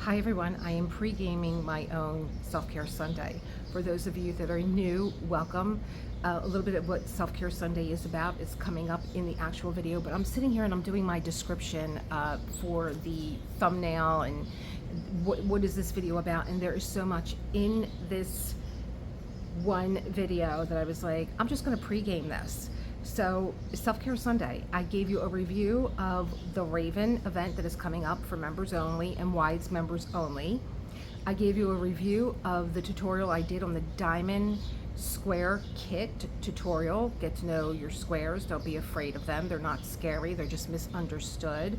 Hi everyone, I am pre-gaming my own Self-Care Sunday. For those of you that are new, welcome. A little bit of what Self-Care Sunday is about is coming up in the actual video, but I'm sitting here and I'm doing my description for the thumbnail and what is this video about, and there is so much in this one video that I was like, I'm just going to pre-game this. So Self-Care Sunday, I gave you a review of the Raven event that is coming up for members only and why it's members only. I gave you a review of the tutorial I did on the diamond square kit tutorial. Get to know your squares, don't be afraid of them. They're not scary, they're just misunderstood.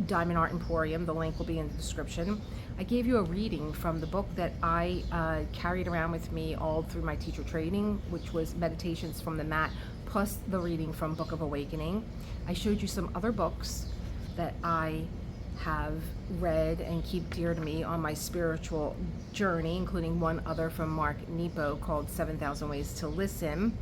Diamond Art Emporium, the link will be in the description. I gave you a reading from the book that I carried around with me all through my teacher training, which was Meditations from the Mat, plus the reading from Book of Awakening. I showed you some other books that I have read and keep dear to me on my spiritual journey, including one other from Mark Nepo called 7,000 Ways to Listen.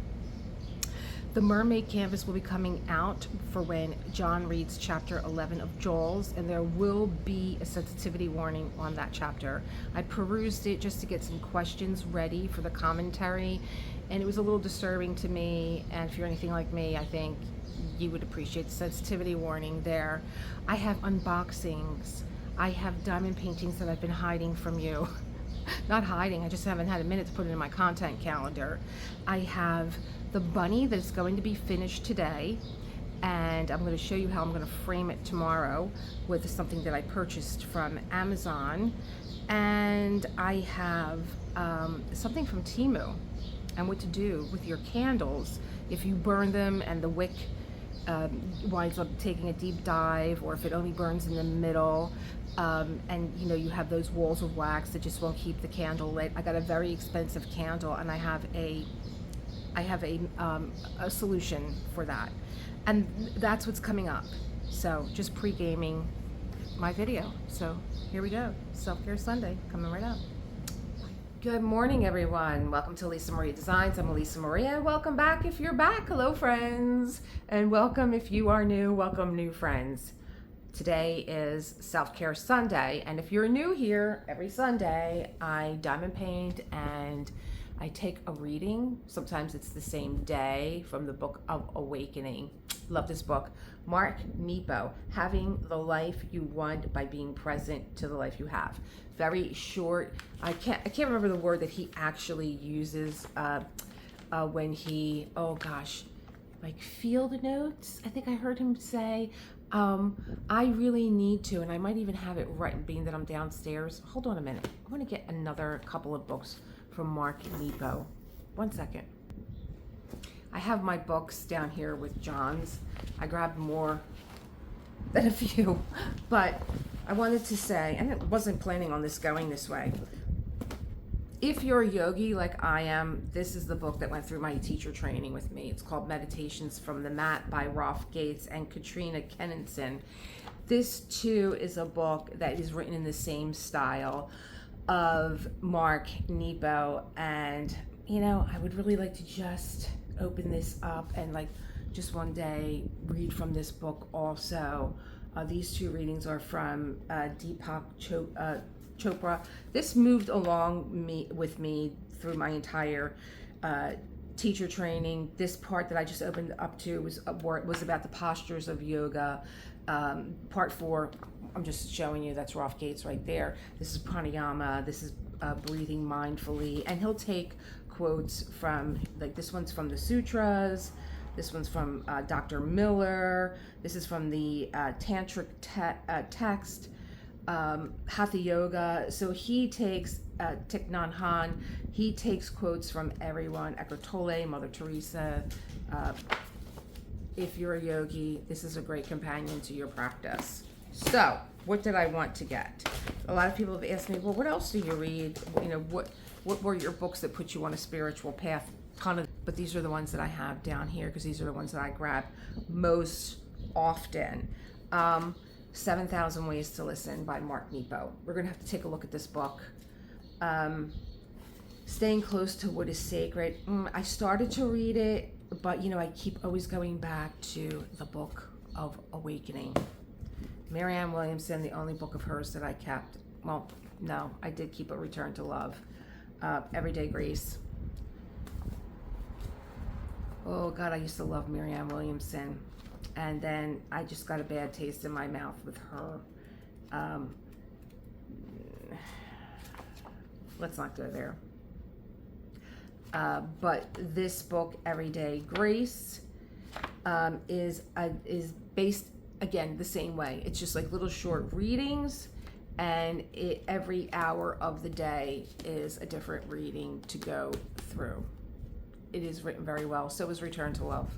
The Mermaid Canvas will be coming out for when John reads chapter 11 of Joel's, and there will be a sensitivity warning on that chapter. I perused it just to get some questions ready for the commentary, and it was a little disturbing to me, and if you're anything like me, I think you would appreciate the sensitivity warning there. I have unboxings. I have diamond paintings that I've been hiding from you. Not hiding, I just haven't had a minute to put it in my content calendar. I have the bunny that's going to be finished today, and I'm going to show you how I'm going to frame it tomorrow with something that I purchased from Amazon. And I have something from Teemu and what to do with your candles if you burn them and the wick winds up taking a deep dive, or if it only burns in the middle, and you know, you have those walls of wax that just won't keep the candle lit. I got a very expensive candle, and I have a solution for that, and that's what's coming up. So just pre-gaming my video. So here we go. Self-Care Sunday coming right up. Good morning, everyone. Welcome to Elisa Maria Designs. I'm Elisa Maria. Welcome back if you're back. Hello, friends. And welcome if you are new. Welcome, new friends. Today is Self-Care Sunday. And if you're new here, every Sunday, I diamond paint and I take a reading. Sometimes it's the same day from the Book of Awakening. Love this book. Mark Nepo, Having the Life You Want by Being Present to the Life You Have. Very short. I can't remember the word that he actually uses when he, oh gosh, like field notes. I think I heard him say, I really need to, and I might even have it right, being that I'm downstairs. Hold on a minute. I want to get another couple of books from Mark Nepo. One second. I have my books down here with John's. I grabbed more than a few, but I wanted to say, and I wasn't planning on this going this way. If you're a yogi like I am, this is the book that went through my teacher training with me. It's called Meditations from the Mat by Rolf Gates and Katrina Kennison. This too is a book that is written in the same style of Mark Nepo, and you know, I would really like to just open this up and like just one day read from this book also. These two readings are from Deepak Chopra. This moved along with me through my entire teacher training. This part that I just opened up to was about the postures of yoga. Part 4, I'm just showing you, that's Rolf Gates right there. This is pranayama. This is breathing mindfully, and he'll take quotes from, like, this one's from the sutras, this one's from Dr. Miller, this is from the tantric text, Hatha Yoga. So he takes Thich Nhat Hanh, he takes quotes from everyone, Eckhart Tolle, Mother Teresa. If you're a yogi, this is a great companion to your practice. So what did I want to get? A lot of people have asked me, well, what else do you read? You know, what were your books that put you on a spiritual path? But these are the ones that I have down here, because these are the ones that I grab most often. 7,000 Ways to Listen by Mark Nepo. We're gonna have to take a look at this book. Staying Close to What is Sacred. I started to read it, but you know, I keep always going back to the Book of Awakening. Marianne Williamson, the only book of hers that I kept. well, no, I did keep a Return to Love. Everyday Grace. Oh God, I used to love Marianne Williamson. And then I just got a bad taste in my mouth with her. Let's not go there. But this book, Everyday Grace, is based, again, the same way. It's just like little short readings, and every hour of the day is a different reading to go through. It is written very well. So is Return to Love.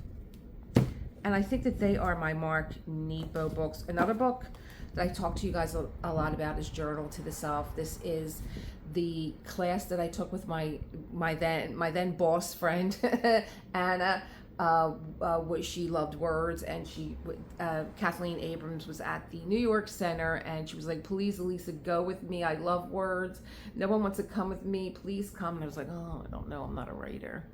And I think that they are my Mark Nepo books. Another book that I talk to you guys a lot about is Journal to the Self. This is the class that I took with my then boss friend Anna. She loved words, and Kathleen Abrams was at the New York Center, and she was like, "Please, Elisa, go with me. I love words. No one wants to come with me. Please come." And I was like, "Oh, I don't know. I'm not a writer."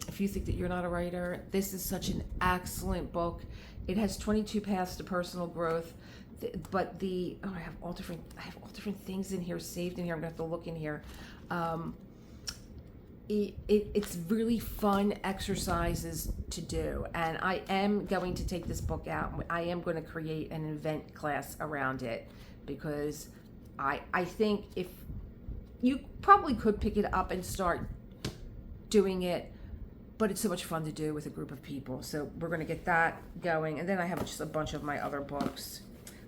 If you think that you're not a writer, this is such an excellent book. It has 22 paths to personal growth, but I have all different things in here, saved in here. I'm gonna have to look in here. It's really fun exercises to do, and I am going to take this book out. I am going to create an event class around it, because I think if you probably could pick it up and start doing it, but it's so much fun to do with a group of people. So we're going to get that going. And then I have just a bunch of my other books.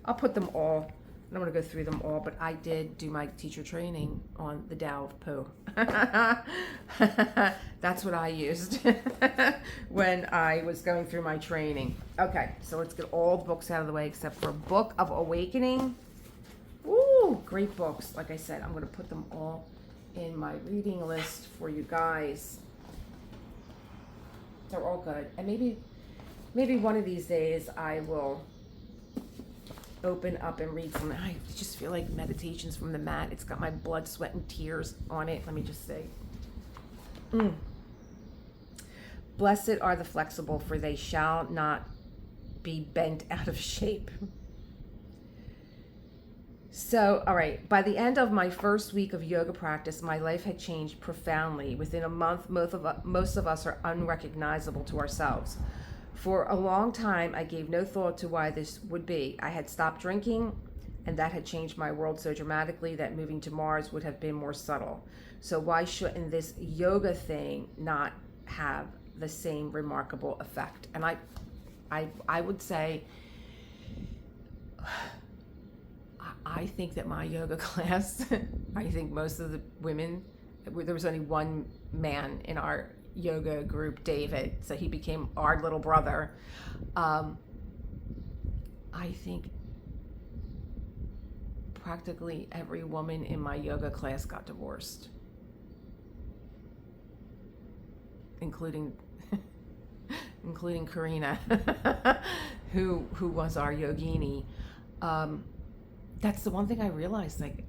I'll put them all. I don't want to go through them all, but I did do my teacher training on the Tao of Pooh. That's what I used when I was going through my training. Okay, so let's get all the books out of the way except for Book of Awakening. Ooh, great books. Like I said, I'm going to put them all in my reading list for you guys. They're all good. And maybe one of these days I will open up and read some. I just feel like Meditations from the Mat. It's got my blood, sweat, and tears on it. Let me just say. Blessed are the flexible, for they shall not be bent out of shape. So, all right, by the end of my first week of yoga practice, my life had changed profoundly. Within a month, most of us are unrecognizable to ourselves. For a long time, I gave no thought to why this would be. I had stopped drinking, and that had changed my world so dramatically that moving to Mars would have been more subtle. So why shouldn't this yoga thing not have the same remarkable effect? And I would say, I think that my yoga class, I think most of the women, there was only one man in our yoga group, David, so he became our little brother. I think practically every woman in my yoga class got divorced, including Karina, who was our yogini. That's the one thing I realized, like,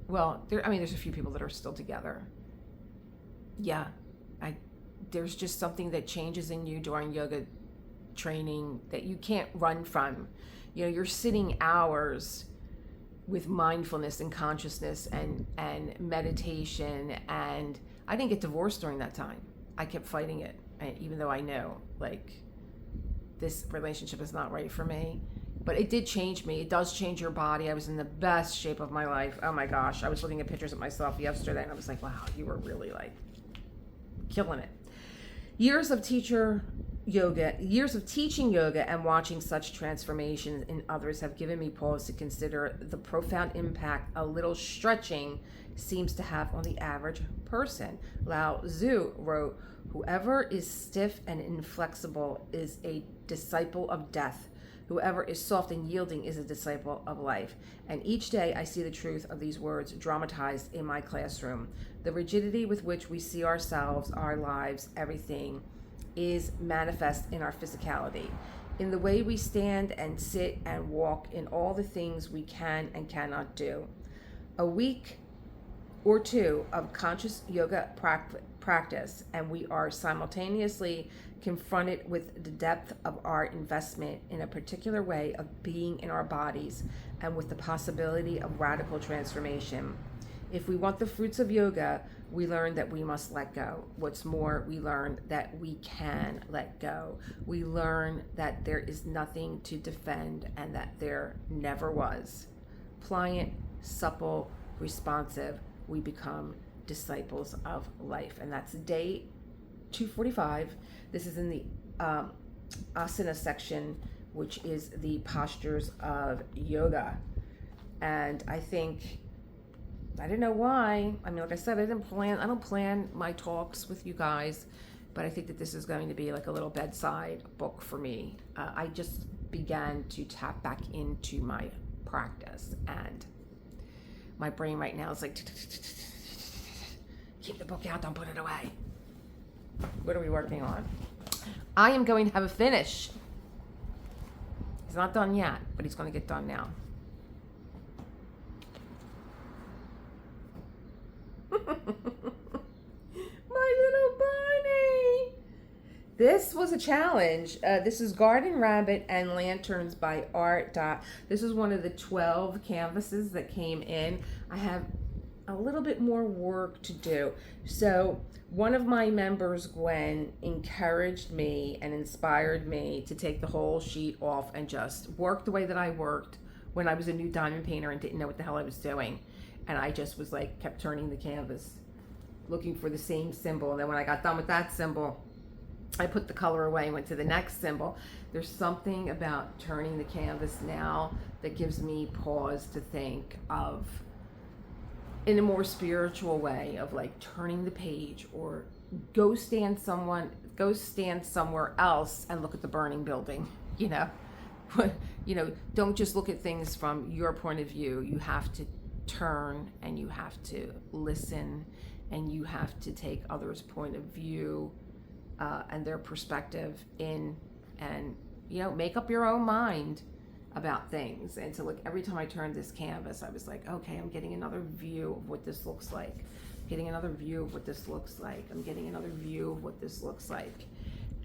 well, there's a few people that are still together. Yeah, there's just something that changes in you during yoga training that you can't run from. You know, you're sitting hours with mindfulness and consciousness and meditation, and I didn't get divorced during that time. I kept fighting it, even though I know, like, this relationship is not right for me. But it did change me. It does change your body. I was in the best shape of my life. Oh my gosh. I was looking at pictures of myself yesterday, and I was like, wow, you were really, like, killing it. Years of teaching yoga and watching such transformations in others have given me pause to consider the profound impact a little stretching seems to have on the average person. Lao Tzu wrote, "Whoever is stiff and inflexible is a disciple of death. Whoever is soft and yielding is a disciple of life." And each day I see the truth of these words dramatized in my classroom. The rigidity with which we see ourselves, our lives, everything is manifest in our physicality, in the way we stand and sit and walk, in all the things we can and cannot do. A week or two of conscious yoga practice, and we are simultaneously confronted with the depth of our investment in a particular way of being in our bodies and with the possibility of radical transformation. If we want the fruits of yoga, we learn that we must let go. What's more, we learn that we can let go. We learn that there is nothing to defend and that there never was. Pliant, supple, responsive, we become disciples of life. And that's day 245. This is in the asana section, which is the postures of yoga. And I don't know why. I mean, like I said, I don't plan my talks with you guys, but I think that this is going to be like a little bedside book for me. I just began to tap back into my practice, and my brain right now is like, keep the book out, don't put it away. What are we working on? I am going to have a finish. He's not done yet, but he's going to get done now. My little bunny. This was a challenge. This is Garden Rabbit and Lanterns by Artdot. This is one of the 12 canvases that came in. I have a little bit more work to do. So one of my members, Gwen, encouraged me and inspired me to take the whole sheet off and just work the way that I worked when I was a new diamond painter and didn't know what the hell I was doing. And I just was like, kept turning the canvas, looking for the same symbol. And then when I got done with that symbol, I put the color away and went to the next symbol. There's something about turning the canvas now that gives me pause to think of, in a more spiritual way, of like turning the page, or go stand somewhere else and look at the burning building, you know. Don't just look at things from your point of view. You have to turn and you have to listen and you have to take others' point of view and their perspective in, and make up your own mind about things. And so, like, every time I turned this canvas, I was like, okay, I'm getting another view of what this looks like. I'm getting another view of what this looks like. I'm getting another view of what this looks like.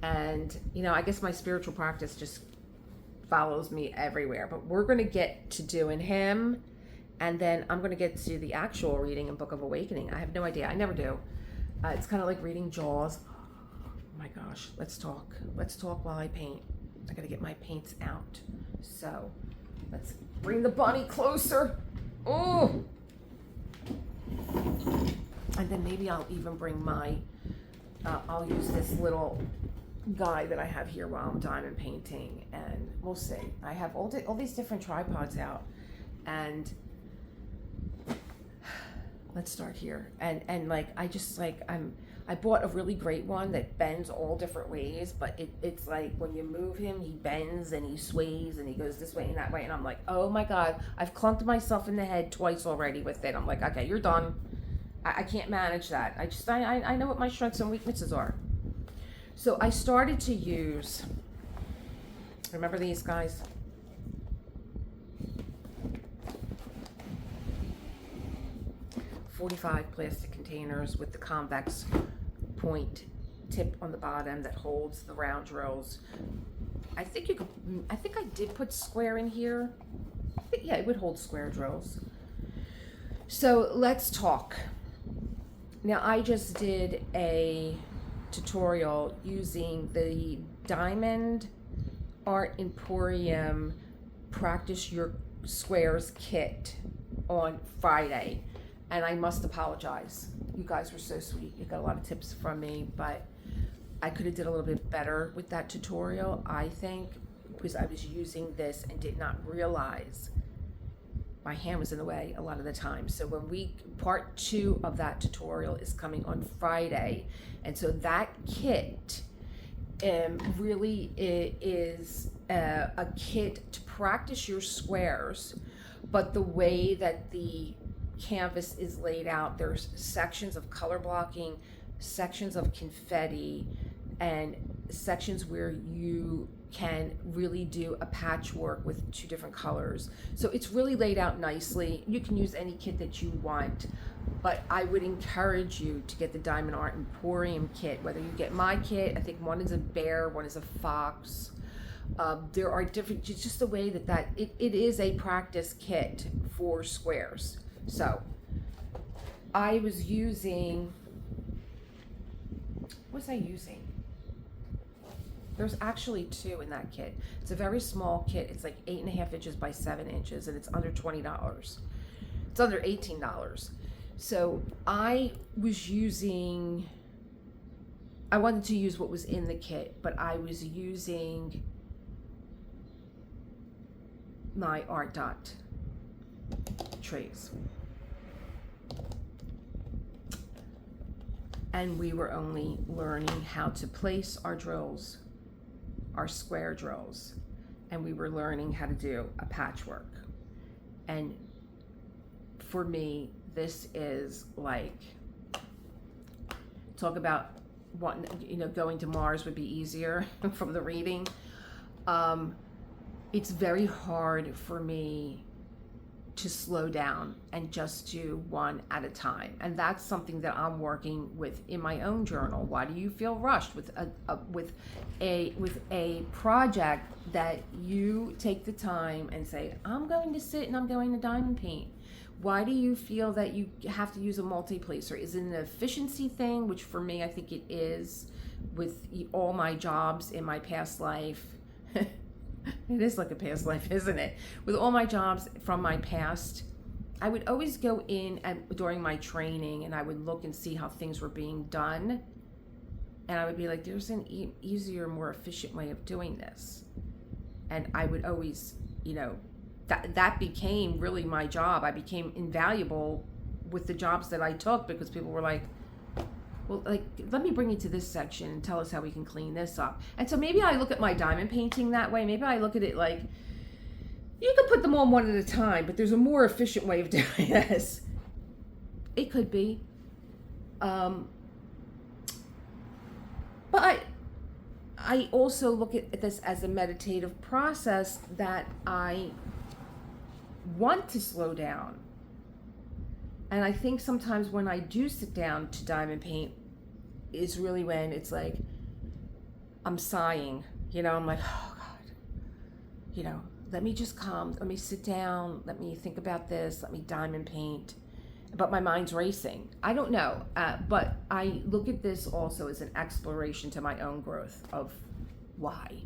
And I guess my spiritual practice just follows me everywhere. But we're going to get to doing him, and then I'm going to get to the actual reading in Book of Awakening. I have no idea. I never do. It's kind of like reading Jaws. Oh my gosh, let's talk while I paint. I gotta get my paints out. So let's bring the bunny closer. Oh, and then maybe I'll even bring my I'll use this little guy that I have here while I'm diamond painting, and we'll see. I have all these different tripods out, and let's start here. And like, I bought a really great one that bends all different ways, but it's like when you move him, he bends and he sways and he goes this way and that way. And I'm like, oh my God, I've clunked myself in the head twice already with it. I'm like, okay, you're done. I can't manage that. I know what my strengths and weaknesses are. So I started to use, remember these guys? .45 plastic containers with the convex point tip on the bottom that holds the round drills. I think I did put square in here. Yeah, it would hold square drills. So let's talk. Now, I just did a tutorial using the Diamond Art Emporium Practice Your Squares kit on Friday. And I must apologize. You guys were so sweet. You got a lot of tips from me, but I could have did a little bit better with that tutorial, I think, because I was using this and did not realize my hand was in the way a lot of the time. So part 2 of that tutorial is coming on Friday. And so that kit really is a kit to practice your squares, but the way that the canvas is laid out, there's sections of color blocking, sections of confetti, and sections where you can really do a patchwork with 2 different colors. So it's really laid out nicely. You can use any kit that you want, But I would encourage you to get the Diamond Art Emporium kit, whether you get my kit. I think one is a bear, one is a fox. There are different, it's just the way that it is a practice kit for squares. So I was using, what was I using? There's actually two in that kit. It's a very small kit. It's like 8.5 inches by 7 inches, and it's under $20. It's under $18. So I was using, I wanted to use what was in the kit, but I was using my Artdot trays. And we were only learning how to place our drills, our square drills, and we were learning how to do a patchwork. And for me, this is like, talk about what, going to Mars would be easier from the reading. It's very hard for me to slow down and just do one at a time, and that's something that I'm working with in my own journal. Why do you feel rushed with a project that you take the time and say, I'm going to sit and I'm going to diamond paint? Why do you feel that you have to use a multi-placer? Is it an efficiency thing, which for me I think it is with all my jobs in my past life? It is like a past life, isn't it? With all my jobs from my past, I would always go in during my training and I would look and see how things were being done. And I would be like, there's an easier, more efficient way of doing this. And I would always, that became really my job. I became invaluable with the jobs that I took because people were like, well, let me bring you to this section and tell us how we can clean this up. And so maybe I look at my diamond painting that way. Maybe I look at it like, you can put them on one at a time, but there's a more efficient way of doing this. It could be. But I also look at this as a meditative process that I want to slow down. And I think sometimes when I do sit down to diamond paint is really when it's like, I'm sighing, I'm like, oh God, let me just calm, let me sit down, let me think about this, let me diamond paint. But my mind's racing. I don't know, but I look at this also as an exploration to my own growth of why.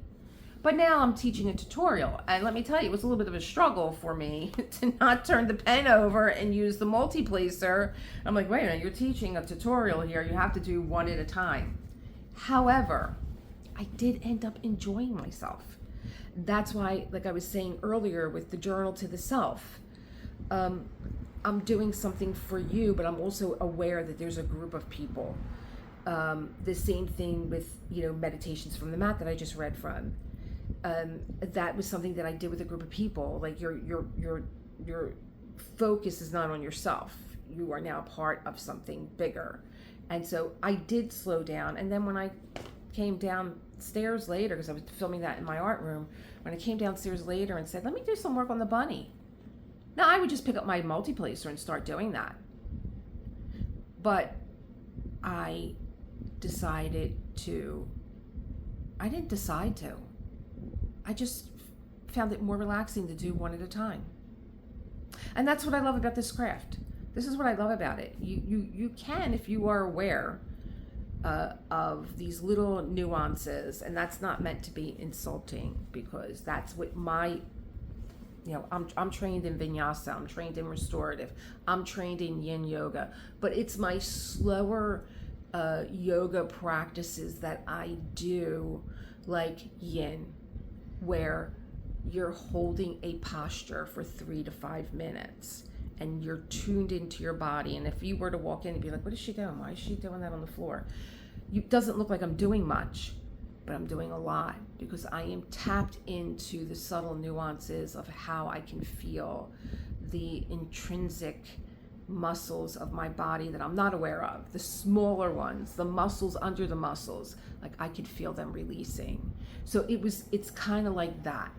But now I'm teaching a tutorial, and let me tell you, it was a little bit of a struggle for me to not turn the pen over and use the multi-placer. I'm like, wait a minute, you're teaching a tutorial here. You have to do one at a time. However, I did end up enjoying myself. That's why, like I was saying earlier with the journal to the self, I'm doing something for you, but I'm also aware that there's a group of people. The same thing with, meditations from the mat that I just read from. That was something that I did with a group of people. Like your focus is not on yourself. You are now part of something bigger. And so I did slow down. And then when I came downstairs later, because I was filming that in my art room, when I came downstairs later and said, let me do some work on the bunny. Now I would just pick up my multi-placer and start doing that. But I didn't decide to. I just found it more relaxing to do one at a time. And that's what I love about this craft. This is what I love about it. You can, if you are aware of these little nuances, and that's not meant to be insulting, because that's what I'm trained in vinyasa, I'm trained in restorative, I'm trained in yin yoga, but it's my slower yoga practices that I do, like yin, where you're holding a posture for 3 to 5 minutes and you're tuned into your body. And if you were to walk in and be like, what is she doing? Why is she doing that on the floor? It doesn't look like I'm doing much, but I'm doing a lot, because I am tapped into the subtle nuances of how I can feel the intrinsic muscles of my body that I'm not aware of, the smaller ones, the muscles under the muscles, like I could feel them releasing. So it's kind of like that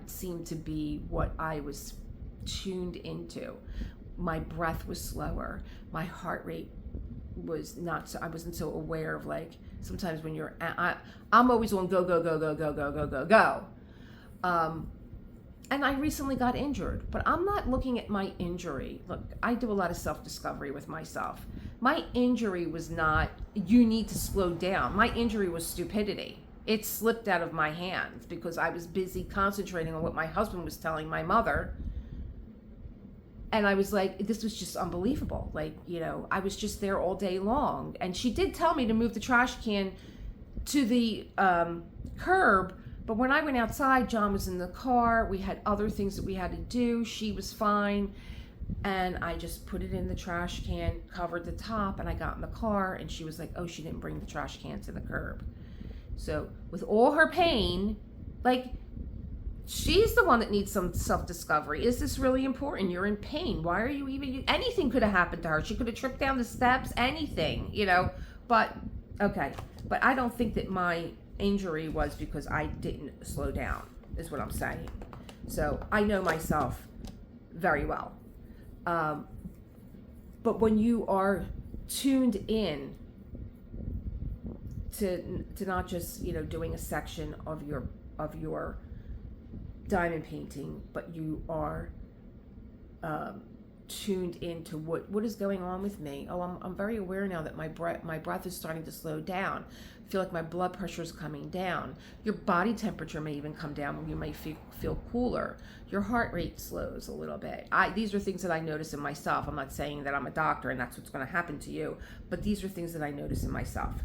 seemed to be what I was tuned into. my breath was slower. My heart rate was not so, I wasn't so aware of, like, sometimes when you're, I'm always on go, go, go, go, go, go, go, go, go. And I recently got injured, but I'm not looking at my injury. Look, I do a lot of self-discovery with myself. My injury was not, you need to slow down. My injury was stupidity. It slipped out of my hands because I was busy concentrating on what my husband was telling my mother. And I was like, this was just unbelievable. Like, I was just there all day long. And she did tell me to move the trash can to the curb. But when I went outside, John was in the car. We had other things that we had to do. She was fine. And I just put it in the trash can, covered the top, and I got in the car. And she was like, oh, she didn't bring the trash can to the curb. So with all her pain, like, she's the one that needs some self-discovery. Is this really important? You're in pain. Why are you even, anything could have happened to her. She could have tripped down the steps, anything, but okay. But I don't think that my injury was because I didn't slow down, is what I'm saying. So I know myself very well. But when you are tuned in to not just, doing a section of your diamond painting, but you are tuned into what is going on with me. Oh, I'm very aware now that my breath is starting to slow down. I feel like my blood pressure is coming down. Your body temperature may even come down when you may feel cooler. Your heart rate slows a little bit. These are things that I notice in myself. I'm not saying that I'm a doctor and that's what's going to happen to you, but these are things that I notice in myself.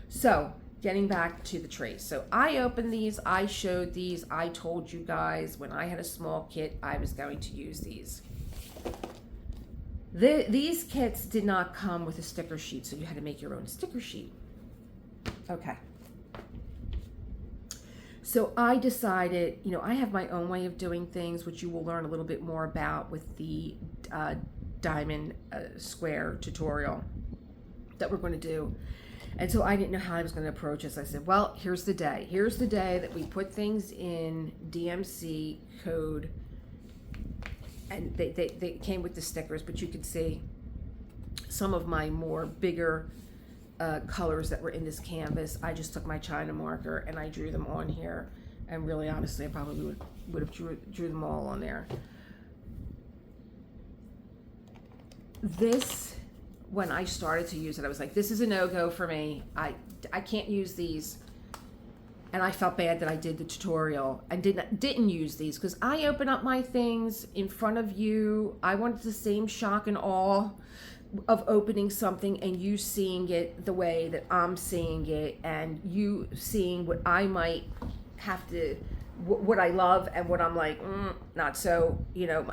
So getting back to the trays. So I opened these, I showed these, I told you guys when I had a small kit, I was going to use these. These kits did not come with a sticker sheet, so you had to make your own sticker sheet. Okay. So I decided, I have my own way of doing things, which you will learn a little bit more about with the diamond square tutorial that we're going to do. And so I didn't know how I was going to approach this. I said, well, here's the day. Here's the day that we put things in DMC code. And they came with the stickers, but you could see some of my more bigger colors that were in this canvas. I just took my China marker and I drew them on here. And really, honestly, I probably would have drew them all on there. This, when I started to use it, I was like, this is a no-go for me. I can't use these. And I felt bad that I did the tutorial and didn't use these, because I open up my things in front of you. I wanted the same shock and awe of opening something and you seeing it the way that I'm seeing it, and you seeing what I might have to, what I love and what I'm like, not so,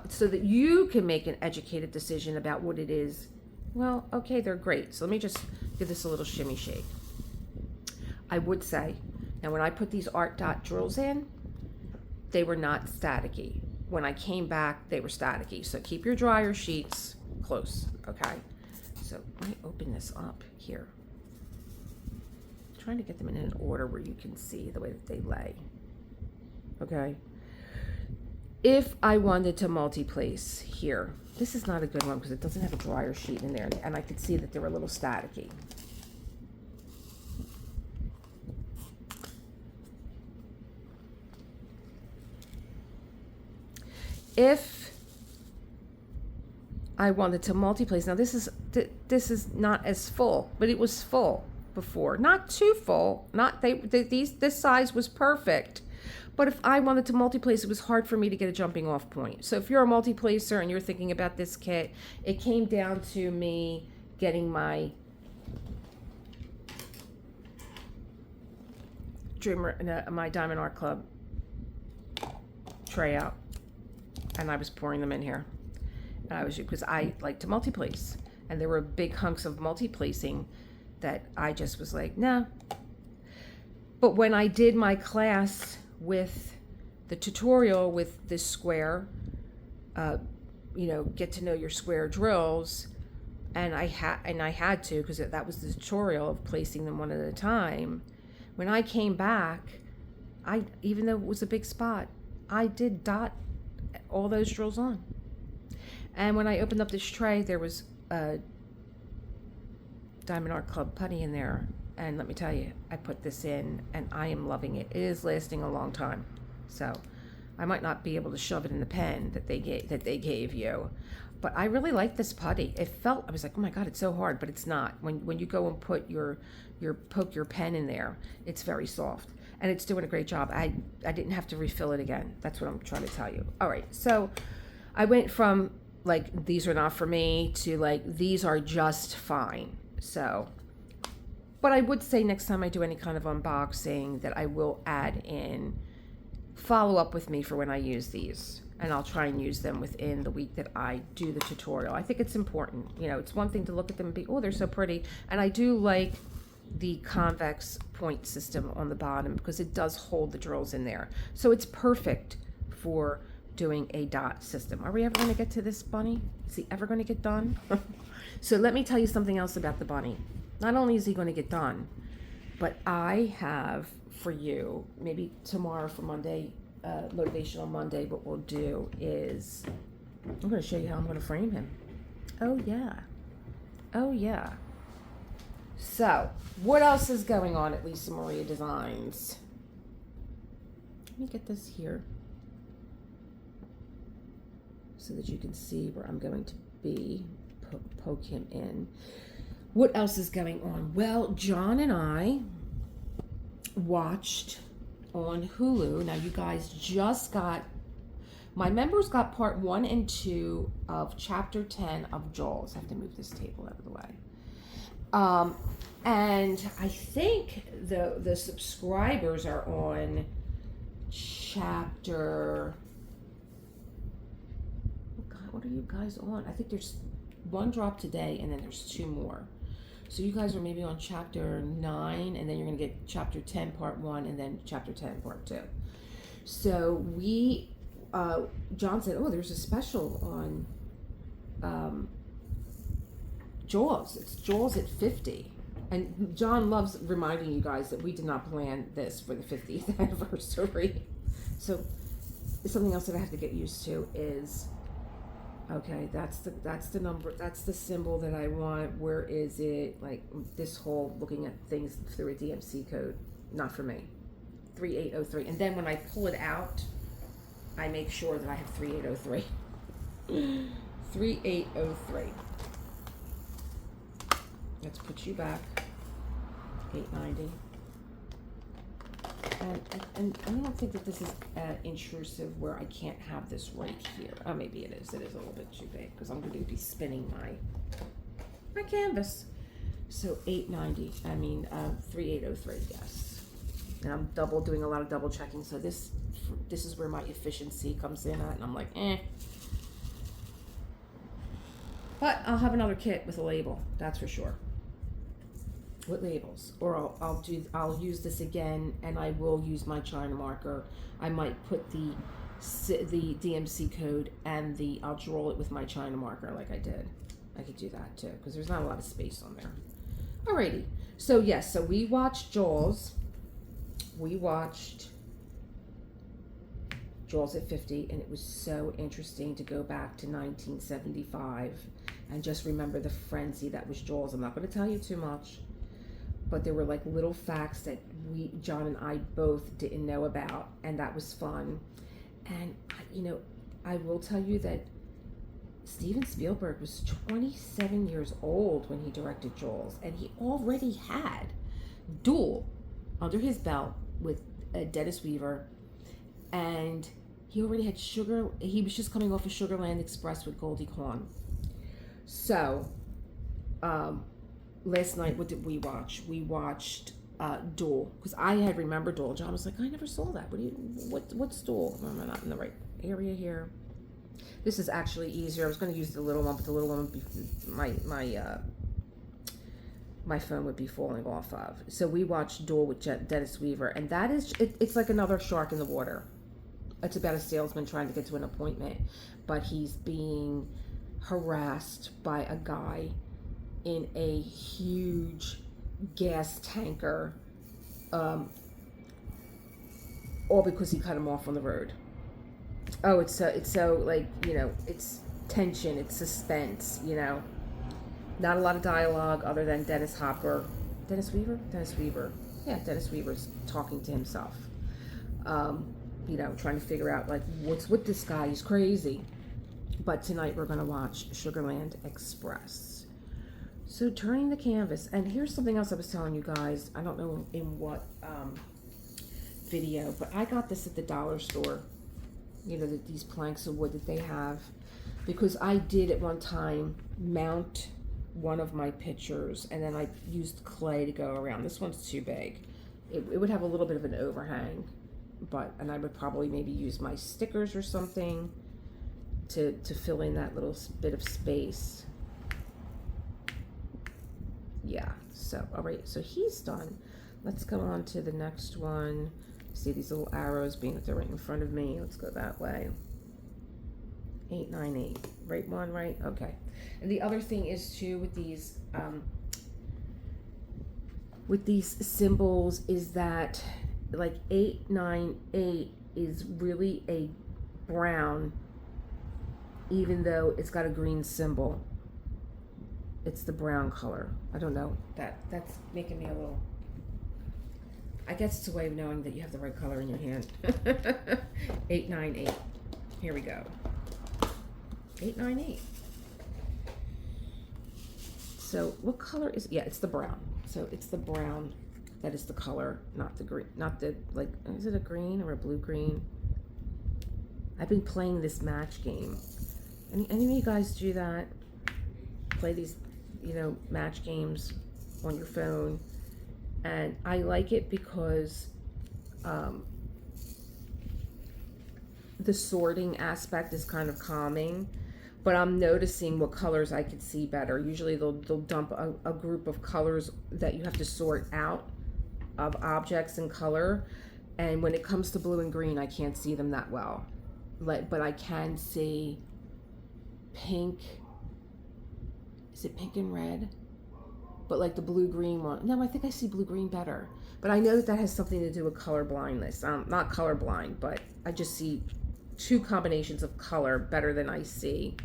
so that you can make an educated decision about what it is. Well, okay, they're great. So let me just give this a little shimmy shake. I would say, now when I put these Artdot drills in, they were not staticky. When I came back, they were staticky. So keep your dryer sheets close, okay? So let me open this up here. I'm trying to get them in an order where you can see the way that they lay, okay? If I wanted to multi-place here, this is not a good one because it doesn't have a dryer sheet in there, and I could see that they were a little staticky. If I wanted to multi-place, now this is not as full, but it was full before, not too full. This size was perfect. But if I wanted to multi-place, it was hard for me to get a jumping off point. So if you're a multi-placer and you're thinking about this kit, it came down to me getting my my Diamond Art Club tray out, and I was pouring them in here. And because I like to multi-place, and there were big hunks of multi-placing that I just was like, nah. But when I did my class with the tutorial with this square, get to know your square drills, and I had to, because that was the tutorial of placing them one at a time. When I came back, even though it was a big spot, I did dot all those drills on. And when I opened up this tray, there was a Diamond Art Club putty in there. And let me tell you, I put this in and I am loving it. It is lasting a long time. So I might not be able to shove it in the pen that they gave you, but I really like this putty. I was like, oh my God, it's so hard, but it's not. When you go and put poke your pen in there, it's very soft and it's doing a great job. I didn't have to refill it again. That's what I'm trying to tell you. All right. So I went from like, these are not for me to like, these are just fine. So, but I would say next time I do any kind of unboxing that I will add in follow up with me for when I use these, and I'll try and use them within the week that I do the tutorial. I think it's important. You know, it's one thing to look at them and be, oh, they're so pretty. And I do like the convex point system on the bottom because it does hold the drills in there. So it's perfect for doing a dot system. Are we ever going to get to this bunny? Is he ever going to get done? So let me tell you something else about the bunny. Not only is he going to get done, but I have for you, maybe tomorrow for Monday, Motivational Monday, what we'll do is, I'm going to show you how I'm going to frame him. Oh yeah. Oh yeah. So, what else is going on at Lisa Maria Designs? Let me get this here so that you can see where I'm going to be. Poke him in. What else is going on? Well, John and I watched on Hulu. Now, you guys just got, my members got part 1 and 2 of chapter 10 of Jaws. I have to move this table out of the way. And I think the subscribers are on chapter, oh God, what are you guys on? I think there's one drop today and then there's 2 more. So you guys are maybe on chapter 9, and then you're going to get chapter 10 part 1 and then chapter 10 part 2. So we, John said, oh, there's a special on Jaws. It's Jaws at 50. And John loves reminding you guys that we did not plan this for the 50th anniversary. So something else that I have to get used to is, okay, that's the number, that's the symbol that I want. Where is it? Like this whole looking at things through a DMC code, not for me. 3803. And then when I pull it out, I make sure that I have 3803. 3803. Let's put you back. 890. And I don't think that this is intrusive where I can't have this right here. Oh, maybe it is. It is a little bit too big because I'm going to be spinning my canvas. So 890. I mean 3803. Yes. And I'm doing a lot of double checking. So this is where my efficiency comes in at, and I'm like, eh. But I'll have another kit with a label. That's for sure. With labels, or I'll use this again, and I will use my China marker. I might put the DMC code and I'll draw it with my China marker like I did. I could do that too because there's not a lot of space on there. Alrighty, so yes, so we watched Jaws. We watched Jaws at 50, and it was so interesting to go back to 1975 and just remember the frenzy that was Jaws. I'm not going to tell you too much, but there were like little facts that John and I both didn't know about, and that was fun. And you know, I will tell you that Steven Spielberg was 27 years old when he directed Jaws, and he already had Duel under his belt with Dennis Weaver, and he already had he was just coming off of Sugarland Express with Goldie Hawn. So, last night, what did we watch? We watched Duel, because I had remembered Duel. John was like, I never saw that. What's Duel? I'm not in the right area here. This is actually easier. I was going to use the little one, but the little one would be, my phone would be falling off of. So we watched Duel with Dennis Weaver, and that is, it's like another shark in the water. It's about a salesman trying to get to an appointment, but he's being harassed by a guy in a huge gas tanker, all because he cut him off on the road. Oh, it's so like, you know, it's tension, it's suspense, you know. Not a lot of dialogue other than Dennis Weaver. Yeah, Dennis Weaver's talking to himself. You know, trying to figure out, like, what's with this guy? He's crazy. But tonight we're going to watch Sugarland Express. So turning the canvas. And here's something else I was telling you guys. I don't know in what video, but I got this at the dollar store. You know, these planks of wood that they have. Because I did at one time mount one of my pictures, and then I used clay to go around. This one's too big. It would have a little bit of an overhang, and I would probably maybe use my stickers or something to fill in that little bit of space. Yeah, so all right, so he's done. Let's go on to the next one. See these little arrows being that they're right in front of me. Let's go that way. 898, right one, right? Okay. And the other thing is too with these symbols is that like 898 is really a brown, even though it's got a green symbol. It's the brown color. I don't know. That's making me a little. I guess it's a way of knowing that you have the right color in your hand. 898. Here we go. 898. So what color is, yeah, it's the brown. So it's the brown that is the color, not the green, not the, like, is it a green or a blue green? I've been playing this match game. Any of you guys do that? Play these, you know, match games on your phone. And I like it because the sorting aspect is kind of calming. But I'm noticing what colors I could see better. Usually they'll dump a group of colors that you have to sort out of objects and color. And when it comes to blue and green, I can't see them that well. But I can see pink. Is it pink and red? But like the blue-green one. No, I think I see blue-green better. But I know that has something to do with color blindness. I'm not color blind, but I just see two combinations of color better than I see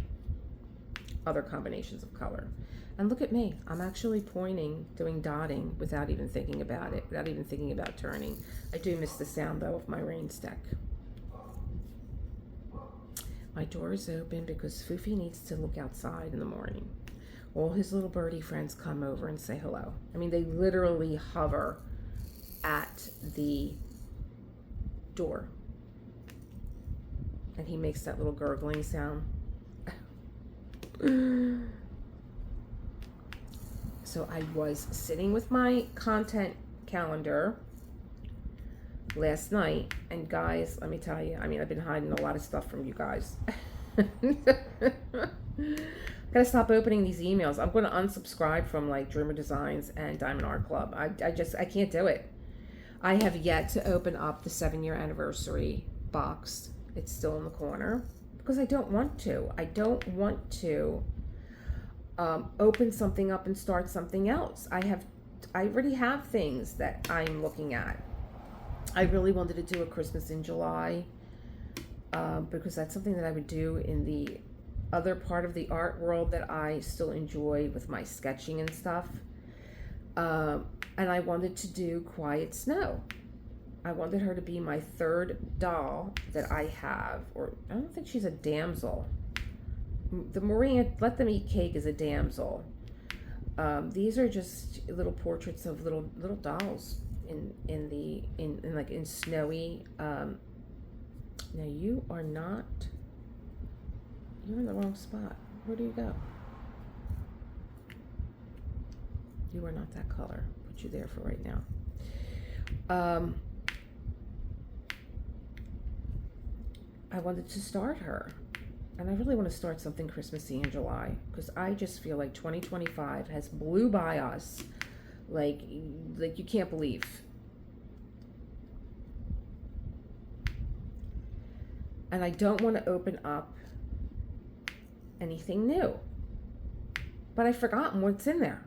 other combinations of color. And look at me, I'm actually pointing, doing dotting without even thinking about it, without even thinking about turning. I do miss the sound though of my rain stick. My door is open because Foofy needs to look outside in the morning. All his little birdie friends come over and say hello. I mean, they literally hover at the door. And he makes that little gurgling sound. So I was sitting with my content calendar last night, and guys, let me tell you, I mean, I've been hiding a lot of stuff from you guys. Gotta stop opening these emails. I'm gonna unsubscribe from like Dreamer Designs and Diamond Art Club. I can't do it. I have yet to open up the 7-year anniversary box. It's still in the corner because I don't want to. I don't want to open something up and start something else. I already have things that I'm looking at. I really wanted to do a Christmas in July because that's something that I would do in the other part of the art world that I still enjoy with my sketching and stuff. And I wanted to do Quiet Snow. I wanted her to be my third doll that I have, or I don't think she's a damsel. The Maria Let Them Eat Cake is a damsel. These are just little portraits of little dolls in snowy. Now you're in the wrong spot. Where do you go? You are not that color. Put you there for right now. I wanted to start her, and I really want to start something Christmassy in July because I just feel like 2025 has blew by us like you can't believe. And I don't want to open up anything new, but I've forgotten what's in there.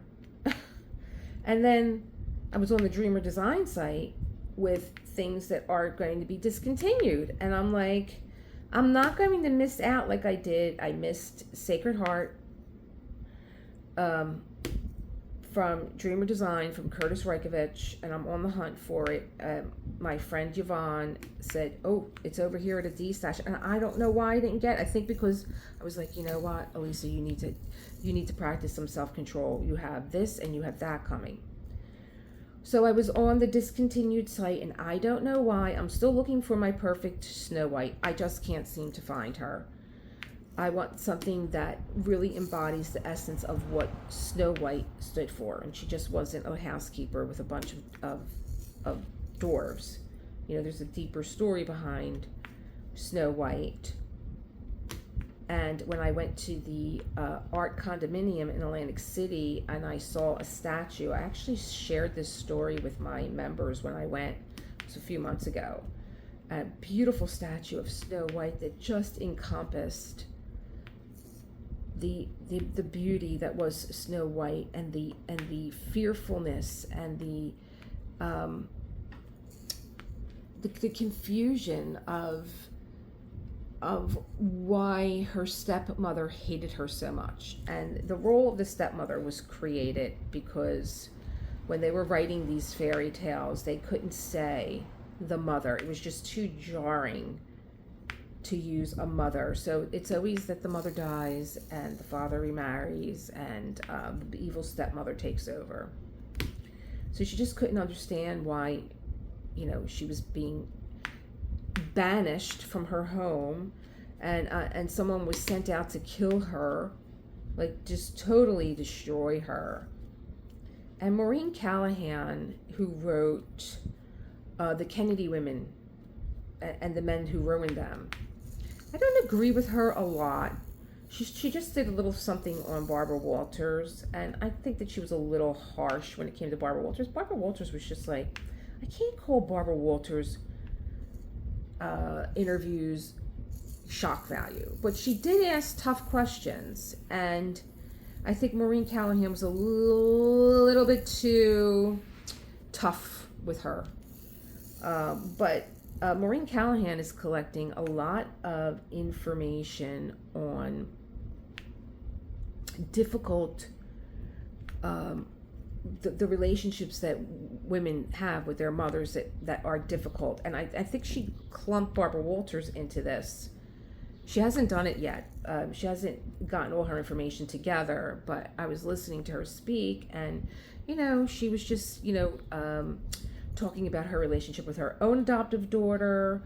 And then I was on the Dreamer Design site with things that are going to be discontinued, and I'm like, I'm not going to miss out like I did. I missed Sacred Heart from Dreamer Design from Curtis Reikovich, and I'm on the hunt for it. My friend Yvonne said, oh, it's over here at a D stash, and I don't know why I didn't get it. I think because I was like, you know what, Elisa, you need to practice some self-control. You have this and you have that coming. So I was on the discontinued site, and I don't know why. I'm still looking for my perfect Snow White. I just can't seem to find her. I want something that really embodies the essence of what Snow White stood for. And she just wasn't a housekeeper with a bunch of dwarves. You know, there's a deeper story behind Snow White. And when I went to the art condominium in Atlantic City and I saw a statue, I actually shared this story with my members when I went. It was a few months ago. A beautiful statue of Snow White that just encompassed the beauty that was Snow White, and the fearfulness and the confusion of why her stepmother hated her so much. And the role of the stepmother was created because when they were writing these fairy tales, they couldn't say the mother. It was just too jarring to use a mother. So it's always that the mother dies and the father remarries, and the evil stepmother takes over. So she just couldn't understand why, you know, she was being banished from her home, and someone was sent out to kill her, like just totally destroy her. And Maureen Callahan, who wrote The Kennedy Women and the Men Who Ruined Them, I don't agree with her a lot. She just did a little something on Barbara Walters, and I think that she was a little harsh when it came to Barbara Walters. Barbara Walters was just like, I can't call Barbara Walters interviews shock value, but she did ask tough questions, and I think Maureen Callahan was a little bit too tough with her. But Maureen Callahan is collecting a lot of information on difficult the relationships that women have with their mothers that are difficult. And I think she clumped Barbara Walters into this. She hasn't done it yet. She hasn't gotten all her information together, but I was listening to her speak, and, you know, she was just, you know, talking about her relationship with her own adoptive daughter.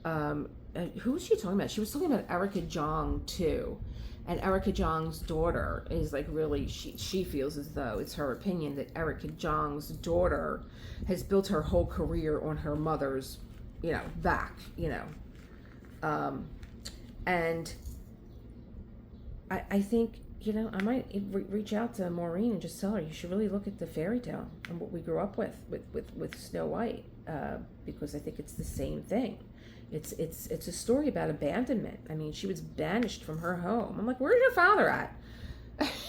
Who was she talking about? She was talking about Erica Jong too. And Erica Jong's daughter is like, really, she feels as though it's her opinion that Erica Jong's daughter has built her whole career on her mother's, you know, back, you know. And I think, you know, I might reach out to Maureen and just tell her, you should really look at the fairy tale and what we grew up with Snow White, because I think it's the same thing. It's a story about abandonment. I mean, she was banished from her home. I'm like, where's your father at?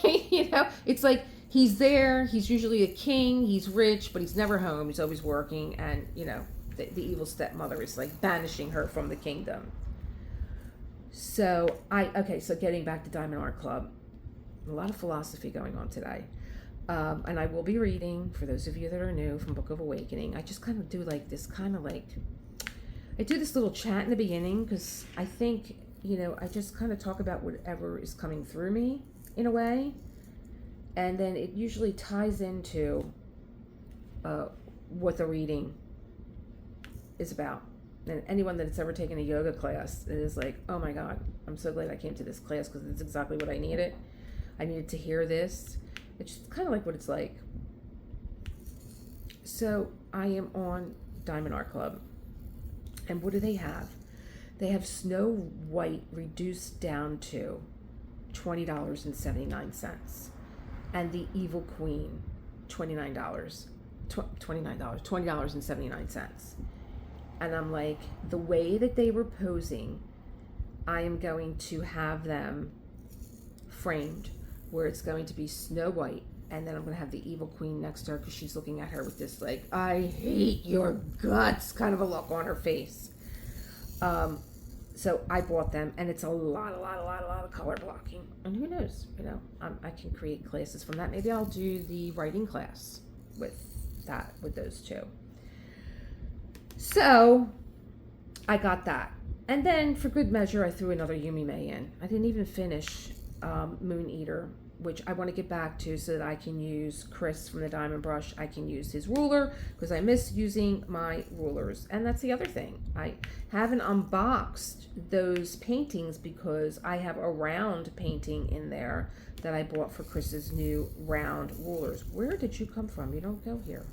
You know, it's like, he's there. He's usually a king. He's rich, but he's never home. He's always working. And, you know, the evil stepmother is like banishing her from the kingdom. So so getting back to Diamond Art Club, a lot of philosophy going on today. And I will be reading, for those of you that are new, from Book of Awakening. I just kind of do like this kind of like, I do this little chat in the beginning because I think, you know, I just kind of talk about whatever is coming through me in a way. And then it usually ties into what the reading is about. And anyone that's ever taken a yoga class, it is like, oh my God, I'm so glad I came to this class because it's exactly what I needed. I needed to hear this. It's just kind of like what it's like. So I am on Diamond Art Club. And what do they have? They have Snow White reduced down to $20.79. And the Evil Queen, $20.79. And I'm like, the way that they were posing, I am going to have them framed where it's going to be Snow White, and then I'm going to have the Evil Queen next to her because she's looking at her with this like, I hate your guts kind of a look on her face. So I bought them, and it's a lot of color blocking. And who knows, you know, I can create classes from that. Maybe I'll do the writing class with those two. So I got that. And then for good measure, I threw another Yumi May in. I didn't even finish Moon Eater, which I want to get back to so that I can use Chris from the Diamond Brush. I can use his ruler because I miss using my rulers. And that's the other thing. I haven't unboxed those paintings because I have a round painting in there that I bought for Chris's new round rulers. Where did you come from? You don't go here.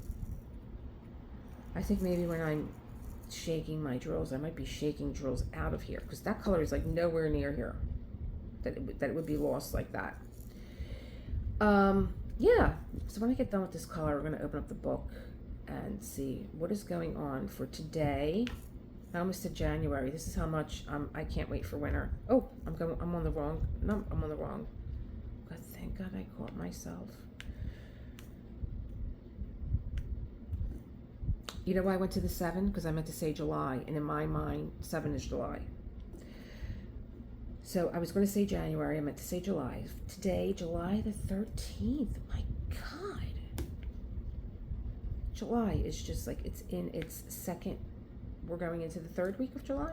I think maybe when I'm shaking my drills, I might be shaking drills out of here because that color is like nowhere near here. That it would be lost like that. Yeah, so when I get done with this color, we're going to open up the book and see what is going on for today. I almost said January. This is how much I can't wait for winter. Oh, I'm on the wrong. No, I'm on the wrong. God, thank God I caught myself. You know why I went to the 7? Because I meant to say July, and in my mind, 7 is July. So I was going to say January, I meant to say July. Today, July the 13th. My God. July is just like, it's in its second, we're going into the 3rd week of July.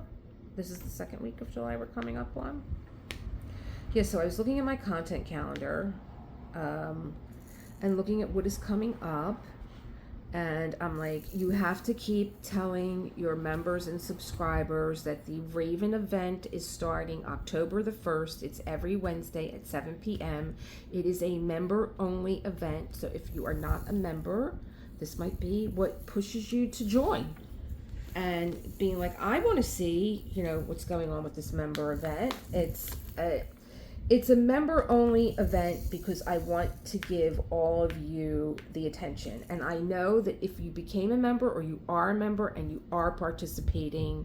This is the 2nd week of July we're coming up on. Yeah, so I was looking at my content calendar and looking at what is coming up. And I'm like, you have to keep telling your members and subscribers that the Raven event is starting October the 1st. It's every Wednesday at 7 p.m. It is a member-only event. So if you are not a member, this might be what pushes you to join. And being like, I want to see, you know, what's going on with this member event. It's a member-only event because I want to give all of you the attention. And I know that if you became a member or you are a member and you are participating,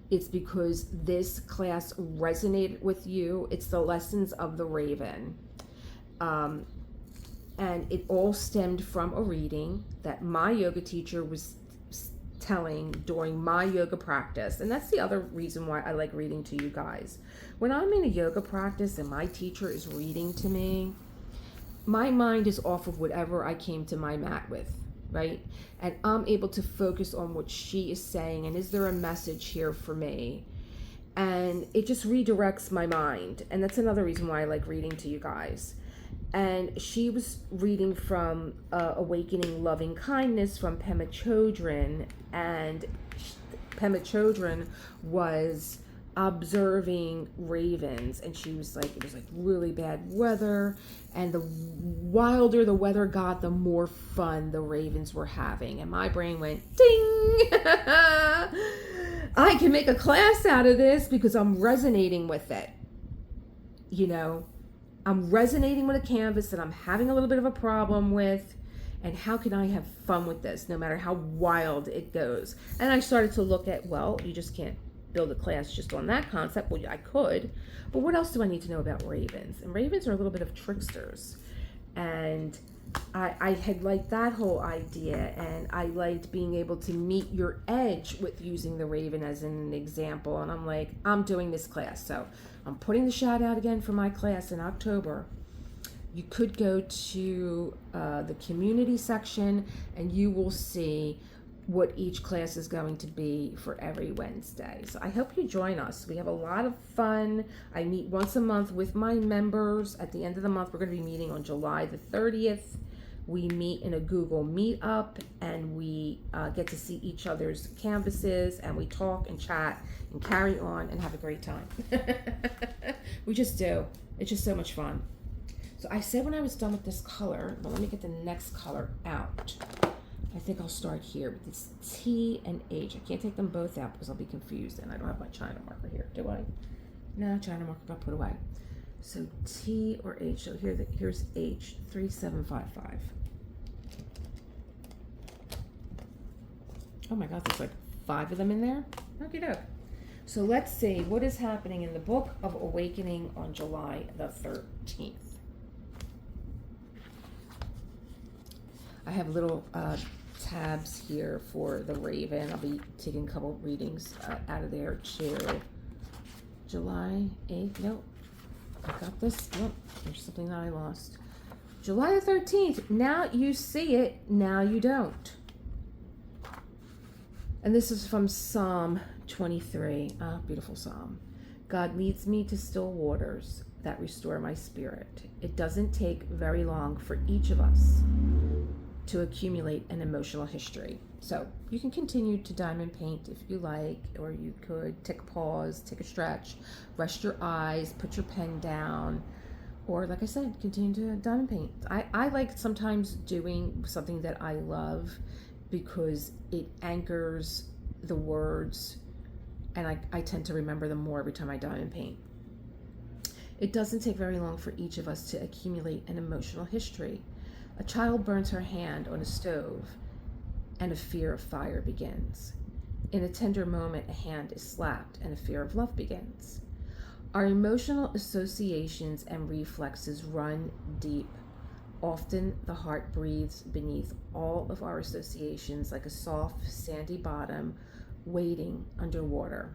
it's because this class resonated with you. It's the lessons of the Raven. And it all stemmed from a reading that my yoga teacher was telling during my yoga practice. And that's the other reason why I like reading to you guys. When I'm in a yoga practice and my teacher is reading to me, my mind is off of whatever I came to my mat with, right? And I'm able to focus on what she is saying and is there a message here for me? And it just redirects my mind. And that's another reason why I like reading to you guys. And she was reading from Awakening Loving Kindness from Pema Chodron. And Pema Chodron was observing ravens, and she was like, it was like really bad weather, and the wilder the weather got, the more fun the ravens were having. And my brain went ding. I can make a class out of this because I'm resonating with it. You know, I'm resonating with a canvas that I'm having a little bit of a problem with, and how can I have fun with this no matter how wild it goes? And I started to look at, well, you just can't build a class just on that concept. Well, I could, but what else do I need to know about ravens? And ravens are a little bit of tricksters, and I had liked that whole idea, and I liked being able to meet your edge with using the raven as an example. And I'm like, I'm doing this class, so I'm putting the shout out again for my class in October. You could go to the community section and you will see what each class is going to be for every Wednesday. So I hope you join us. We have a lot of fun. I meet once a month with my members. At the end of the month, we're going to be meeting on July the 30th. We meet in a Google Meetup, and we get to see each other's canvases, and we talk and chat and carry on and have a great time. We just do. It's just so much fun. So I said when I was done with this color, but let me get the next color out. I think I'll start here with this T and H. I can't take them both out because I'll be confused, and I don't have my China marker here, do I? No, China marker got put away. So T or H. So here's H, 3755. Oh my God, there's like 5 of them in there. Okie doke. So let's see what is happening in the Book of Awakening on July the 13th. I have little tabs here for the Raven. I'll be taking a couple readings out of there too. July 8th. Nope. I got this. Nope. There's something that I lost. July the 13th. Now you see it. Now you don't. And this is from Psalm 23. Ah, beautiful Psalm. God leads me to still waters that restore my spirit. It doesn't take very long for each of us to accumulate an emotional history. So you can continue to diamond paint if you like, or you could take a pause, take a stretch, rest your eyes, put your pen down, or like I said, continue to diamond paint. I like sometimes doing something that I love because it anchors the words, and I tend to remember them more every time I diamond paint. It doesn't take very long for each of us to accumulate an emotional history. A child burns her hand on a stove, and a fear of fire begins. In a tender moment, a hand is slapped, and a fear of love begins. Our emotional associations and reflexes run deep. Often, the heart breathes beneath all of our associations like a soft, sandy bottom waiting underwater.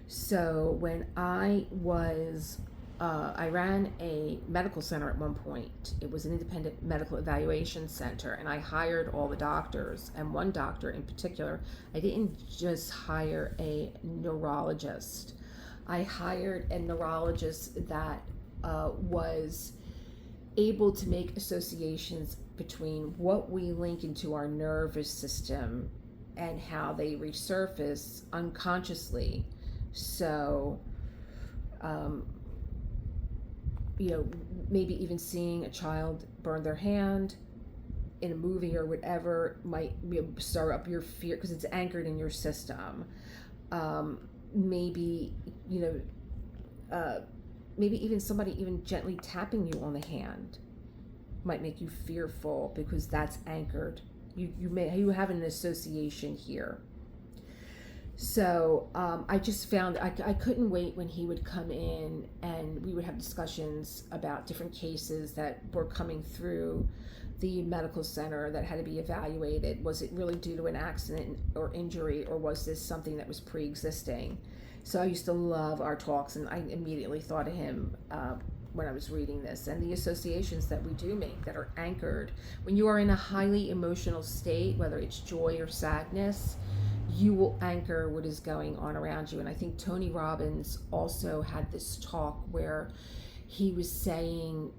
So when I ran a medical center at one point. It was an independent medical evaluation center, and I hired all the doctors. And one doctor in particular, I didn't just hire a neurologist. I hired a neurologist that was able to make associations between what we link into our nervous system and how they resurface unconsciously. So, maybe even seeing a child burn their hand in a movie or whatever might stir up your fear because it's anchored in your system. Maybe even somebody even gently tapping you on the hand might make you fearful because that's anchored. You have an association here. So I just found I couldn't wait when he would come in and we would have discussions about different cases that were coming through the medical center that had to be evaluated. Was it really due to an accident or injury, or was this something that was pre-existing? So I used to love our talks, and I immediately thought of him when I was reading this, and the associations that we do make that are anchored. When you are in a highly emotional state, whether it's joy or sadness, you will anchor what is going on around you. And I think Tony Robbins also had this talk where he was saying,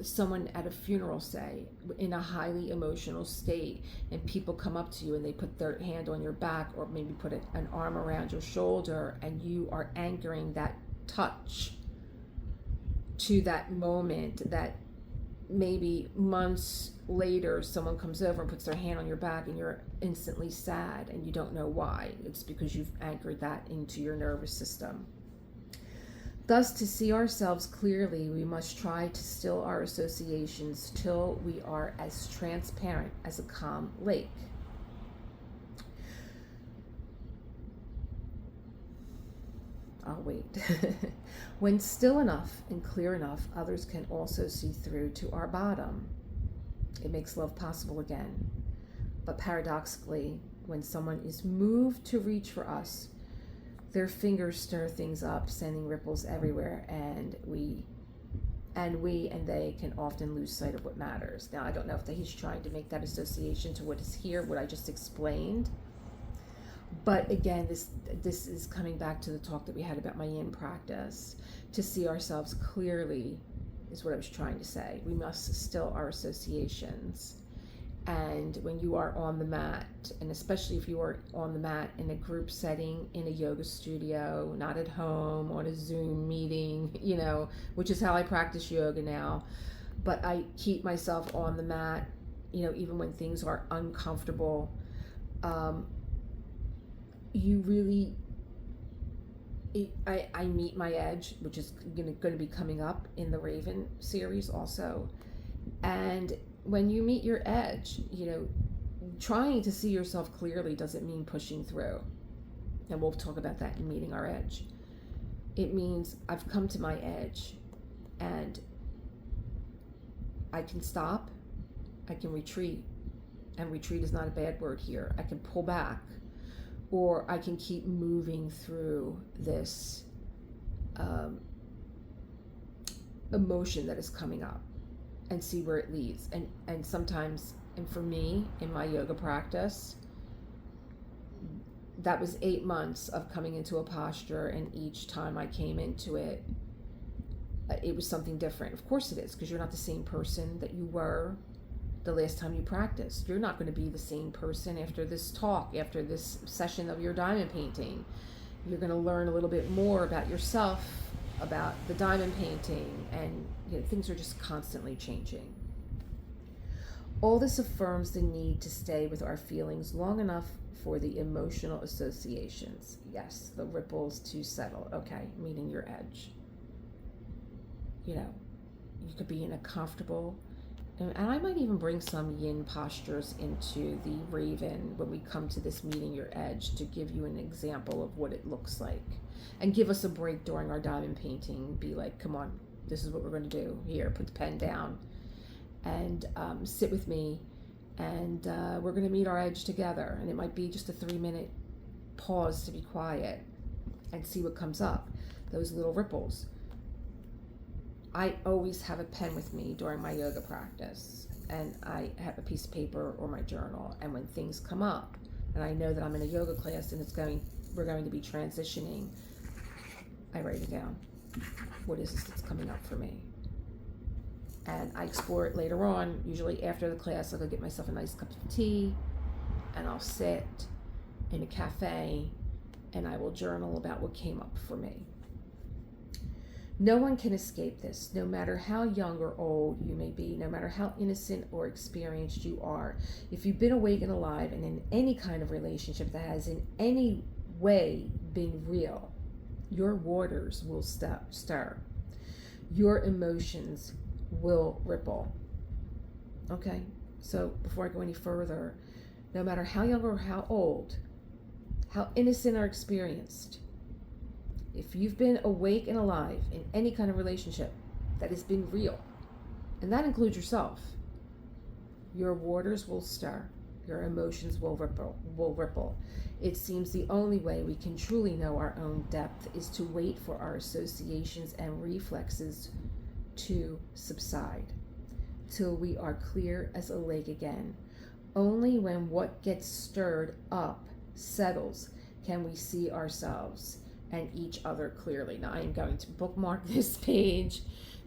someone at a funeral, say, in a highly emotional state, and people come up to you and they put their hand on your back or maybe put an arm around your shoulder, and you are anchoring that touch to that moment that maybe months later someone comes over and puts their hand on your back and you're instantly sad and you don't know why. It's because you've anchored that into your nervous system. Thus, to see ourselves clearly, we must try to still our associations till we are as transparent as a calm lake. I'll wait. When still enough and clear enough, others can also see through to our bottom. It makes love possible again. But paradoxically, when someone is moved to reach for us, their fingers stir things up, sending ripples everywhere, and they can often lose sight of what matters. Now, I don't know if he's trying to make that association to what is here, what I just explained. But again, this is coming back to the talk that we had about my yin practice. To see ourselves clearly is what I was trying to say. We must still our associations. And when you are on the mat, and especially if you are on the mat in a group setting, in a yoga studio, not at home, on a Zoom meeting, which is how I practice yoga now. But I keep myself on the mat, even when things are uncomfortable. I meet my edge, which is going to be coming up in the Raven series also. And when you meet your edge, trying to see yourself clearly doesn't mean pushing through. And we'll talk about that in meeting our edge. It means I've come to my edge and I can stop, I can retreat. And retreat is not a bad word here. I can pull back. or I can keep moving through this emotion that is coming up and see where it leads. And sometimes, and for me in my yoga practice, that was 8 months of coming into a posture, and each time I came into it, it was something different. Of course it is, because you're not the same person that you were the last time you practiced. You're not going to be the same person after this talk, after this session of your diamond painting. You're going to learn a little bit more about yourself, about the diamond painting, and things are just constantly changing. All this affirms the need to stay with our feelings long enough for the emotional associations. Yes, the ripples to settle. Okay, meaning your edge. You could be in a comfortable, and I might even bring some yin postures into the raven when we come to this meeting your edge, to give you an example of what it looks like, and give us a break during our diamond painting. Be like, come on, this is what we're going to do. Here, put the pen down and sit with me, and we're going to meet our edge together. And it might be just a 3-minute pause to be quiet and see what comes up, those little ripples. I always have a pen with me during my yoga practice, and I have a piece of paper or my journal, and when things come up and I know that I'm in a yoga class and we're going to be transitioning, I write it down. What is this that's coming up for me? And I explore it later on. Usually after the class, I'll go get myself a nice cup of tea, and I'll sit in a cafe and I will journal about what came up for me. No one can escape this, no matter how young or old you may be, no matter how innocent or experienced you are. If you've been awake and alive and in any kind of relationship that has in any way been real, your waters will stir. Your emotions will ripple. Okay, so before I go any further, no matter how young or how old, how innocent or experienced, if you've been awake and alive in any kind of relationship that has been real, and that includes yourself, your waters will stir, your emotions will ripple. It seems the only way we can truly know our own depth is to wait for our associations and reflexes to subside, till we are clear as a lake again. Only when what gets stirred up settles can we see ourselves and each other clearly. Now I am going to bookmark this page,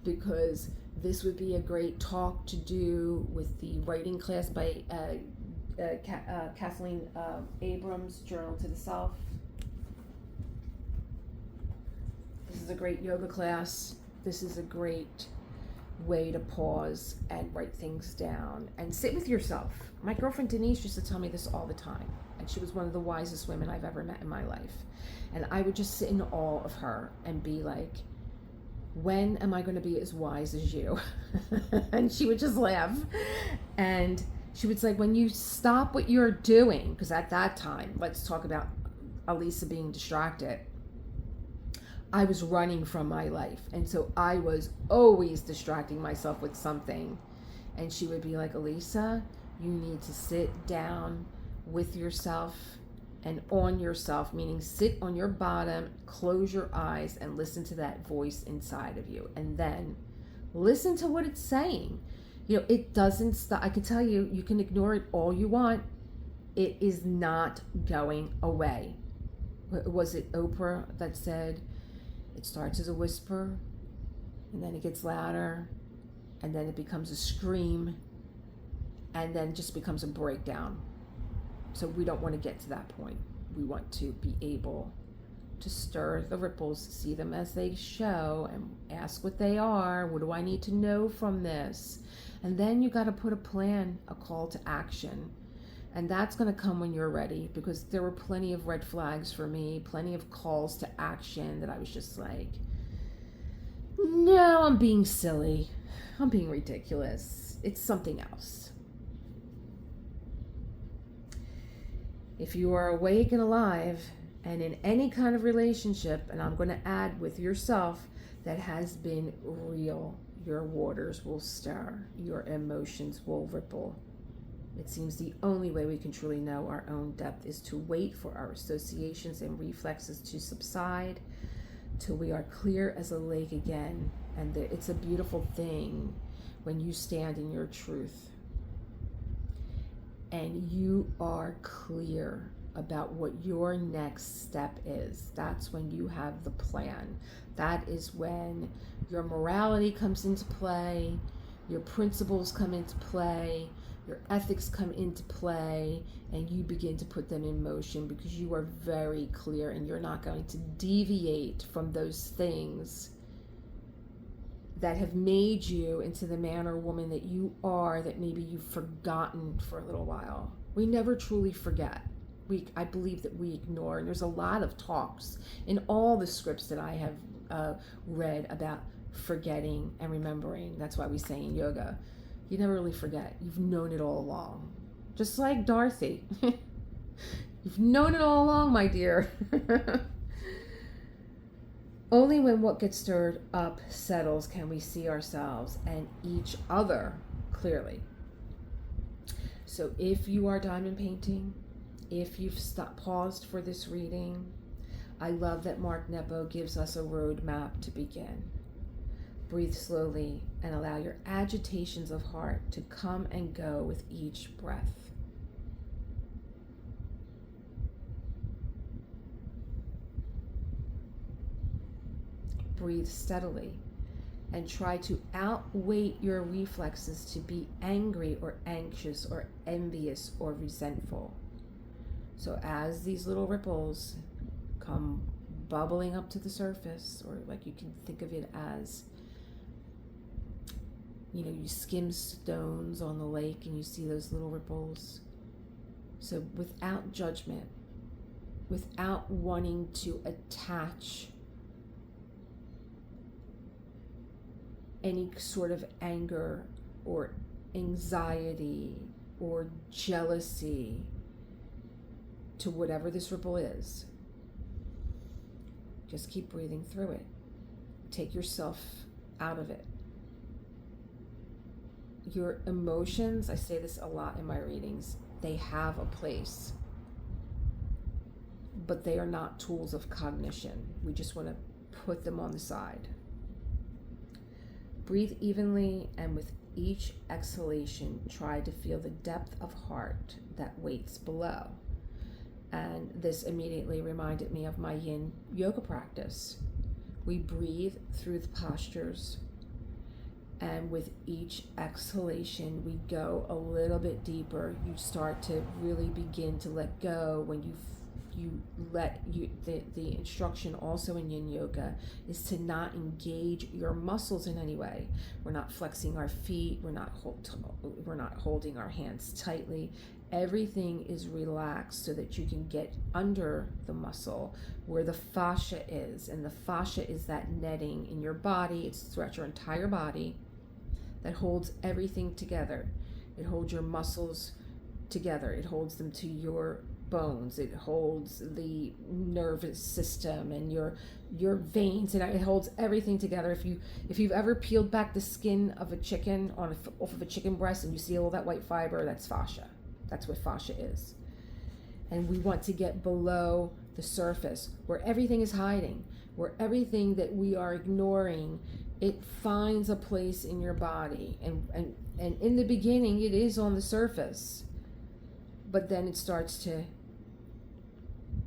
because this would be a great talk to do with the writing class by Kathleen Abrams, Journal to the Self. This is a great yoga class. This is a great way to pause and write things down and sit with yourself. My girlfriend Denise used to tell me this all the time, and she was one of the wisest women I've ever met in my life. And I would just sit in awe of her and be like, when am I going to be as wise as you? And she would just laugh. And she would say, when you stop what you're doing, because at that time, let's talk about Elisa being distracted. I was running from my life. And so I was always distracting myself with something. And she would be like, Elisa, you need to sit down with yourself and on yourself, meaning sit on your bottom, close your eyes, and listen to that voice inside of you. And then listen to what it's saying. It doesn't stop. I can tell you, you can ignore it all you want. It is not going away. Was it Oprah that said, it starts as a whisper, and then it gets louder, and then it becomes a scream, and then just becomes a breakdown. So we don't want to get to that point. We want to be able to stir the ripples, see them as they show, and ask what they are. What do I need to know from this? And then you got to put a plan, a call to action. And that's going to come when you're ready, because there were plenty of red flags for me, plenty of calls to action that I was just like, no, I'm being silly. I'm being ridiculous. It's something else. If you are awake and alive and in any kind of relationship, and I'm going to add with yourself, that has been real, your waters will stir, your emotions will ripple. It seems the only way we can truly know our own depth is to wait for our associations and reflexes to subside till we are clear as a lake again. And it's a beautiful thing when you stand in your truth and you are clear about what your next step is. That's when you have the plan. That is when your morality comes into play, your principles come into play, your ethics come into play, and you begin to put them in motion because you are very clear and you're not going to deviate from those things that have made you into the man or woman that you are, that maybe you've forgotten for a little while. We never truly forget. I believe that we ignore, and there's a lot of talks in all the scripts that I have read about forgetting and remembering. That's why we say in yoga, you never really forget. You've known it all along. Just like Dorothy. You've known it all along, my dear. Only when what gets stirred up settles can we see ourselves and each other clearly. So if you are diamond painting, if you've paused for this reading, I love that Mark Nepo gives us a roadmap to begin. Breathe slowly and allow your agitations of heart to come and go with each breath. Breathe steadily and try to outweigh your reflexes to be angry or anxious or envious or resentful. So as these little ripples come bubbling up to the surface, or like you can think of it as, you know, you skim stones on the lake and you see those little ripples. So without judgment, without wanting to attach any sort of anger or anxiety or jealousy to whatever this ripple is, just keep breathing through it. Take yourself out of it. Your emotions, I say this a lot in my readings, they have a place, but they are not tools of cognition. We just want to put them on the side. Breathe evenly, and with each exhalation, try to feel the depth of heart that waits below. And this immediately reminded me of my yin yoga practice. We breathe through the postures, and with each exhalation, we go a little bit deeper. You start to really begin to let go. When the instruction also in yin yoga is to not engage your muscles in any way. We're not flexing our feet. We're not holding our hands tightly. Everything is relaxed so that you can get under the muscle where the fascia is. And the fascia is that netting in your body. It's throughout your entire body that holds everything together. It holds your muscles together. It holds them to your bones. It holds the nervous system and your veins, and it holds everything together. If you've ever peeled back the skin of a chicken off of a chicken breast and you see all that white fiber, that's fascia. That's what fascia is. And we want to get below the surface where everything is hiding, where everything that we are ignoring, it finds a place in your body. And in the beginning, it is on the surface, but then it starts to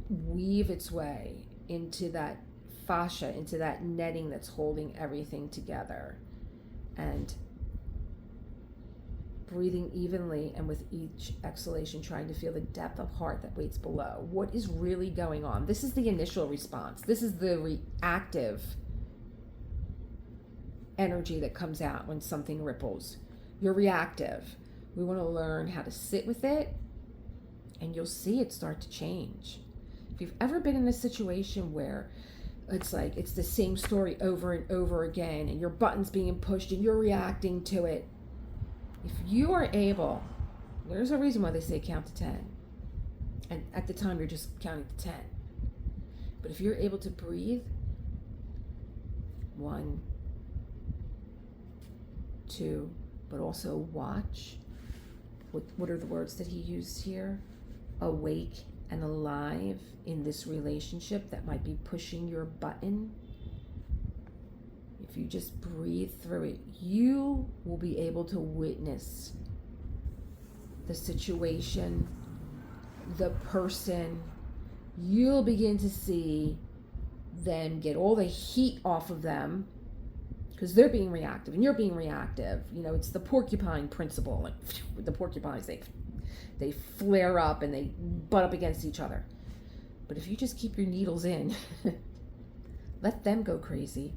weave its way into that fascia, into that netting that's holding everything together. And breathing evenly, and with each exhalation trying to feel the depth of heart that waits below. What is really going on? This is the initial response. This is the reactive energy that comes out when something ripples. You're reactive. We want to learn how to sit with it, and you'll see it start to change. If you've ever been in a situation where it's like it's the same story over and over again, and your button's being pushed and you're reacting to it, if you are able, there's a reason why they say count to 10. And at the time, you're just counting to 10. But if you're able to breathe, 1, 2, but also watch what are the words that he used here? Awake and alive in this relationship that might be pushing your button. If you just breathe through it, you will be able to witness the situation, the person. You'll begin to see them get all the heat off of them because they're being reactive and you're being reactive. You know, it's the porcupine principle. Like with the porcupines, they flare up and they butt up against each other. But if you just keep your needles in, let them go crazy,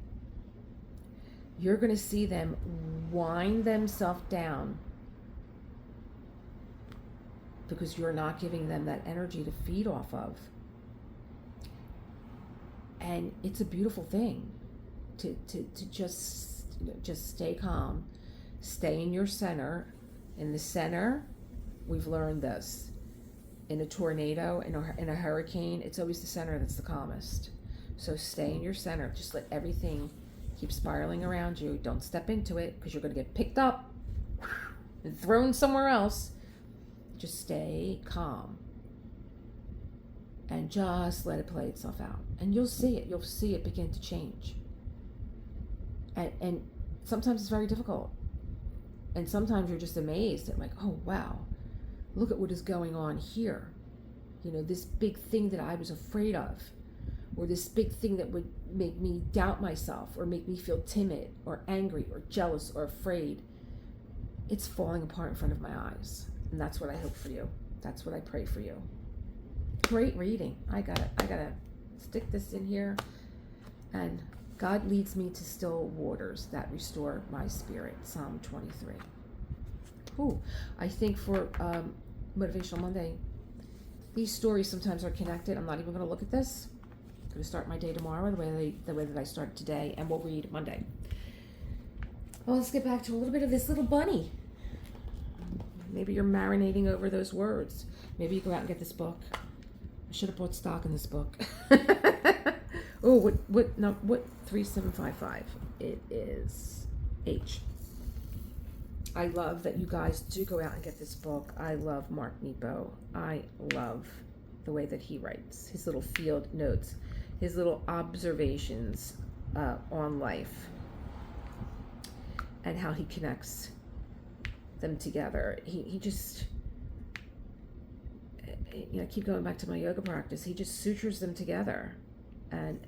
you're going to see them wind themselves down because you're not giving them that energy to feed off of. And it's a beautiful thing to just stay calm, stay in your center. In the center, we've learned this. In a tornado, in a hurricane, it's always the center that's the calmest. So stay in your center. Just let everything keep spiraling around you. Don't step into it because you're going to get picked up and thrown somewhere else. Just stay calm and just let it play itself out. And you'll see it. You'll see it begin to change. And sometimes it's very difficult. And sometimes you're just amazed at like, oh, wow, look at what is going on here. You know, this big thing that I was afraid of, or this big thing that would make me doubt myself or make me feel timid or angry or jealous or afraid. It's falling apart in front of my eyes. And that's what I hope for you. That's what I pray for you. Great reading. I gotta stick this in here. And God leads me to still waters that restore my spirit. Psalm 23. Ooh, I think for Motivational Monday, these stories sometimes are connected. I'm not even going to look at this. I'm going to start my day tomorrow the way that I started today, and we'll read Monday. Well, let's get back to a little bit of this little bunny. Maybe you're marinating over those words. Maybe you go out and get this book. I should have bought stock in this book. Oh, what 3755? It is H. I love that you guys do go out and get this book. I love Mark Nepo. I love the way that he writes, his little field notes, his little observations on life, and how he connects them together. He just, you know, I keep going back to my yoga practice. He just sutures them together, and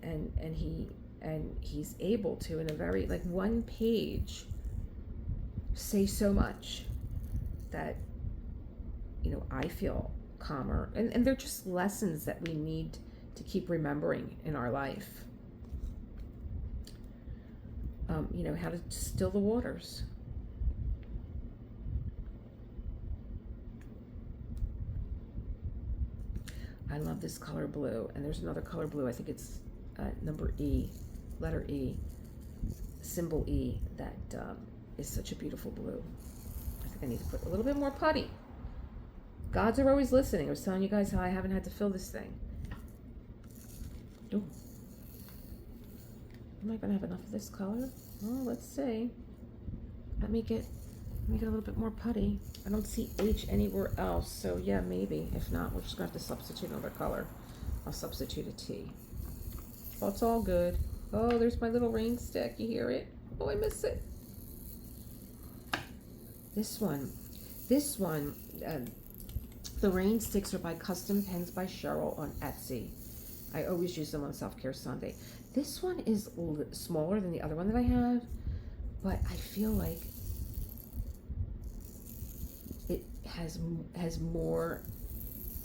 he's able to, in a very, like, one page, say so much that, you know, I feel calmer, and they're just lessons that we need to keep remembering in our life. You know, how to still the waters. I love this color blue, and there's another color blue. I think it's number E, letter E, symbol E, that is such a beautiful blue. I think I need to put a little bit more putty. Gods are always listening. I was telling you guys how I haven't had to fill this thing. Ooh. Am I going to have enough of this color? Well, let's see. Let me get a little bit more putty. I don't see H anywhere else, so yeah, maybe. If not, we're just going to have to substitute another color. I'll substitute a T. Oh, it's all good. Oh, there's my little rain stick. You hear it? Oh, I miss it. This one, the rain sticks are by Custom Pens by Cheryl on Etsy. I always use them on Self-Care Sunday. This one is smaller than the other one that I have, but I feel like it has more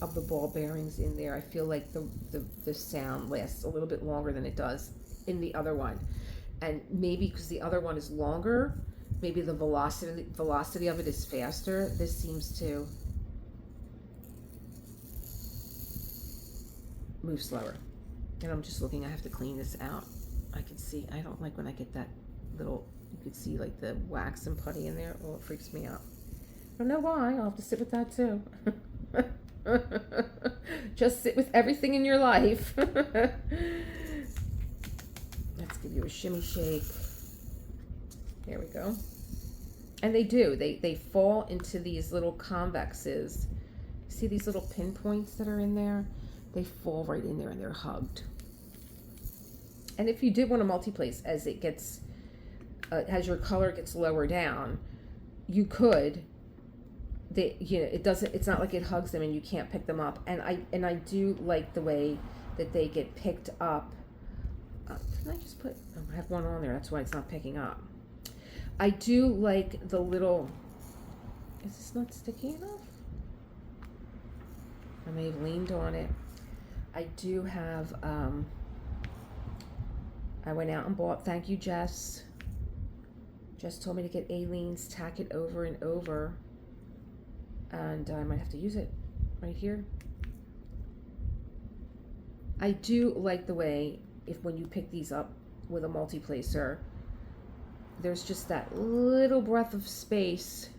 of the ball bearings in there. I feel like the sound lasts a little bit longer than it does in the other one. And maybe because the other one is longer, maybe the velocity of it is faster. This seems to move slower. And I'm just looking, I have to clean this out. I can see, I don't like when I get that little, you could see like the wax and putty in there. Oh, it freaks me out. I don't know why, I'll have to sit with that too. Just sit with everything in your life. Let's give you a shimmy shake. There we go. And they do. They fall into these little convexes. See these little pinpoints that are in there? They fall right in there and they're hugged. And if you did want to multi-place as it gets, as your color gets lower down, you could. It doesn't. It's not like it hugs them and you can't pick them up. And I do like the way that they get picked up. Can I just put? Oh, I have one on there. That's why it's not picking up. I do like the little. Is this not sticky enough? I may have leaned on it. I do have. I went out and bought. Thank you, Jess. Jess told me to get Aleene's, tack it over and over, and I might have to use it right here. I do like the way when you pick these up with a multi-placer, there's just that little breath of space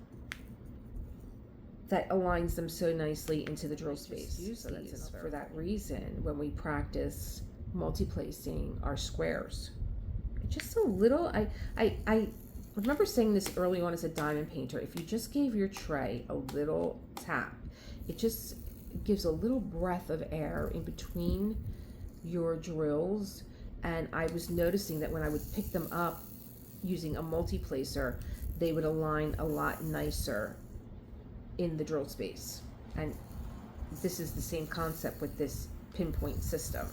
that aligns them so nicely into the drill space. So that's for that reason when we practice multi-placing our squares. Just a little, I remember saying this early on as a diamond painter, if you just gave your tray a little tap, it just gives a little breath of air in between your drills. And I was noticing that when I would pick them up using a multi-placer, they would align a lot nicer in the drill space. And this is the same concept with this pinpoint system.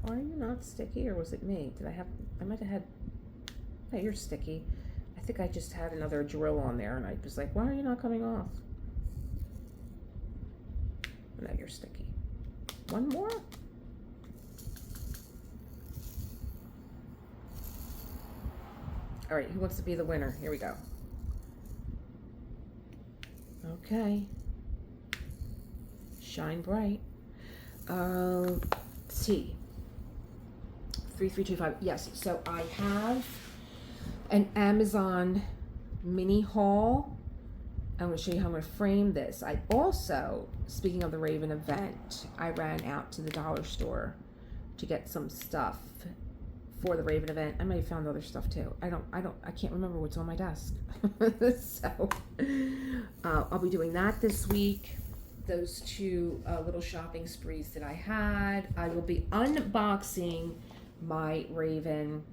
Are you not sticky, or was it me? I might have had, yeah, you're sticky. I think I just had another drill on there and I was like, why are you not coming off? No, you're sticky. One more? All right, who wants to be the winner? Here we go. Okay. Shine bright. T. 3325. Yes, so I have an Amazon mini haul. I'm going to show you how I'm going to frame this. I also, speaking of the Raven event, I ran out to the dollar store to get some stuff for the Raven event. I might have found other stuff too. I can't remember what's on my desk. So I'll be doing that this week. Those two little shopping sprees that I had. I will be unboxing my Raven,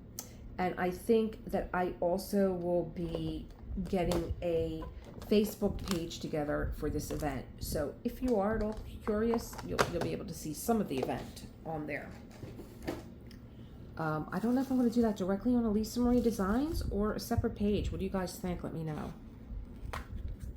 and I think that I also will be getting a Facebook page together for this event. So if you are at all curious, you'll be able to see some of the event on there. I don't know if I'm going to do that directly on Elisa Marie Designs or a separate page. What do you guys think? Let me know.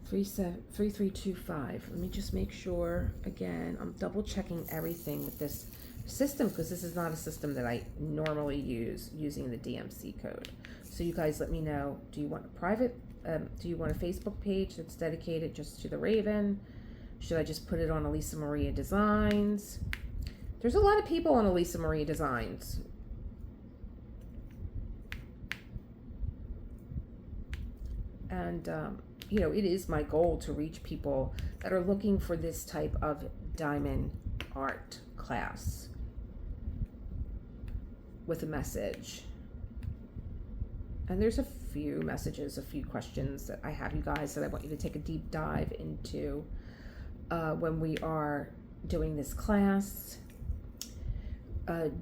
3325. Let me just make sure. Again, I'm double checking everything with this system because this is not a system that I normally use using the DMC code. So you guys let me know. Do you want a private, do you want a Facebook page that's dedicated just to the Raven? Should I just put it on Elisa Maria Designs? There's a lot of people on Elisa Maria Designs. And, you know, it is my goal to reach people that are looking for this type of diamond art class with a message. And there's a few messages, a few questions that I have you guys that I want you to take a deep dive into when we are doing this class.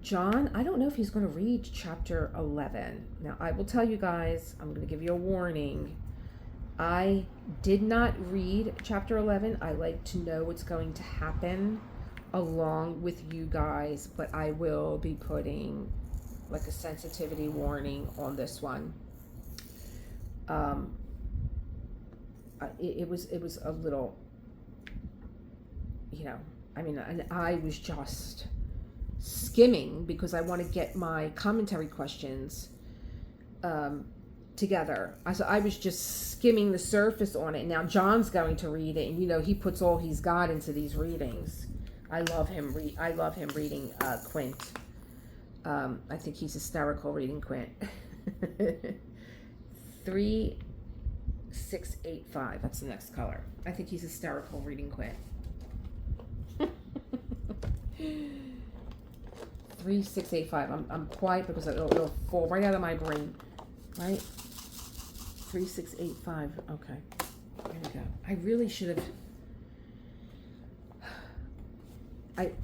John, I don't know if he's going to read chapter 11. Now, I will tell you guys, I'm going to give you a warning. I did not read chapter 11. I like to know what's going to happen along with you guys, but I will be putting like a sensitivity warning on this one. It was a little, you know, I mean, and I was just skimming because I want to get my commentary questions together. So I was just skimming the surface on it. Now John's going to read it, and you know he puts all he's got into these readings. I love him reading Quint. I think he's hysterical reading Quint. 3685. That's the next color. I think he's hysterical reading Quint. 3685. I'm quiet because it'll fall right out of my brain. Right? 3685. Okay. There we go. I really should have.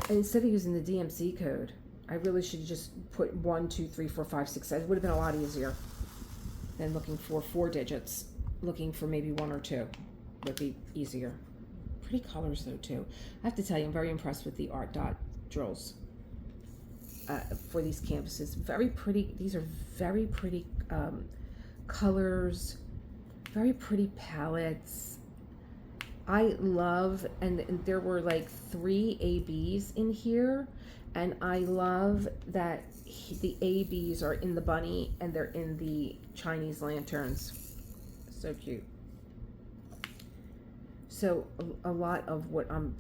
Instead of using the DMC code, I really should have just put 1, 2, 3, 4, 5, 6, 7. It would have been a lot easier than looking for 4 digits. Looking for maybe 1 or 2 would be easier. Pretty colors though too. I have to tell you, I'm very impressed with the Artdot drills for these canvases. Very pretty. These are very pretty colors. Very pretty palettes. I love, and there were like 3 ABs in here, and I love that the ABs are in the bunny and they're in the Chinese lanterns. So cute. So a lot of what I'm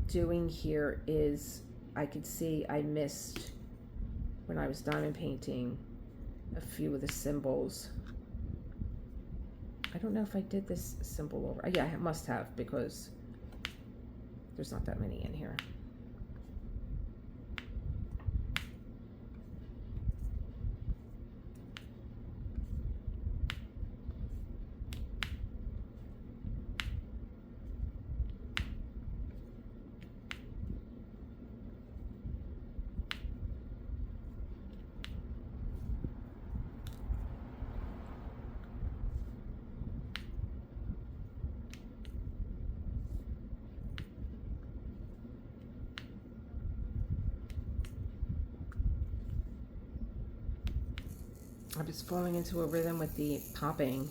doing here is, I could see I missed when I was diamond painting a few of the symbols. I don't know if I did this symbol over. Yeah, I must have, because there's not that many in here. I was falling into a rhythm with the popping.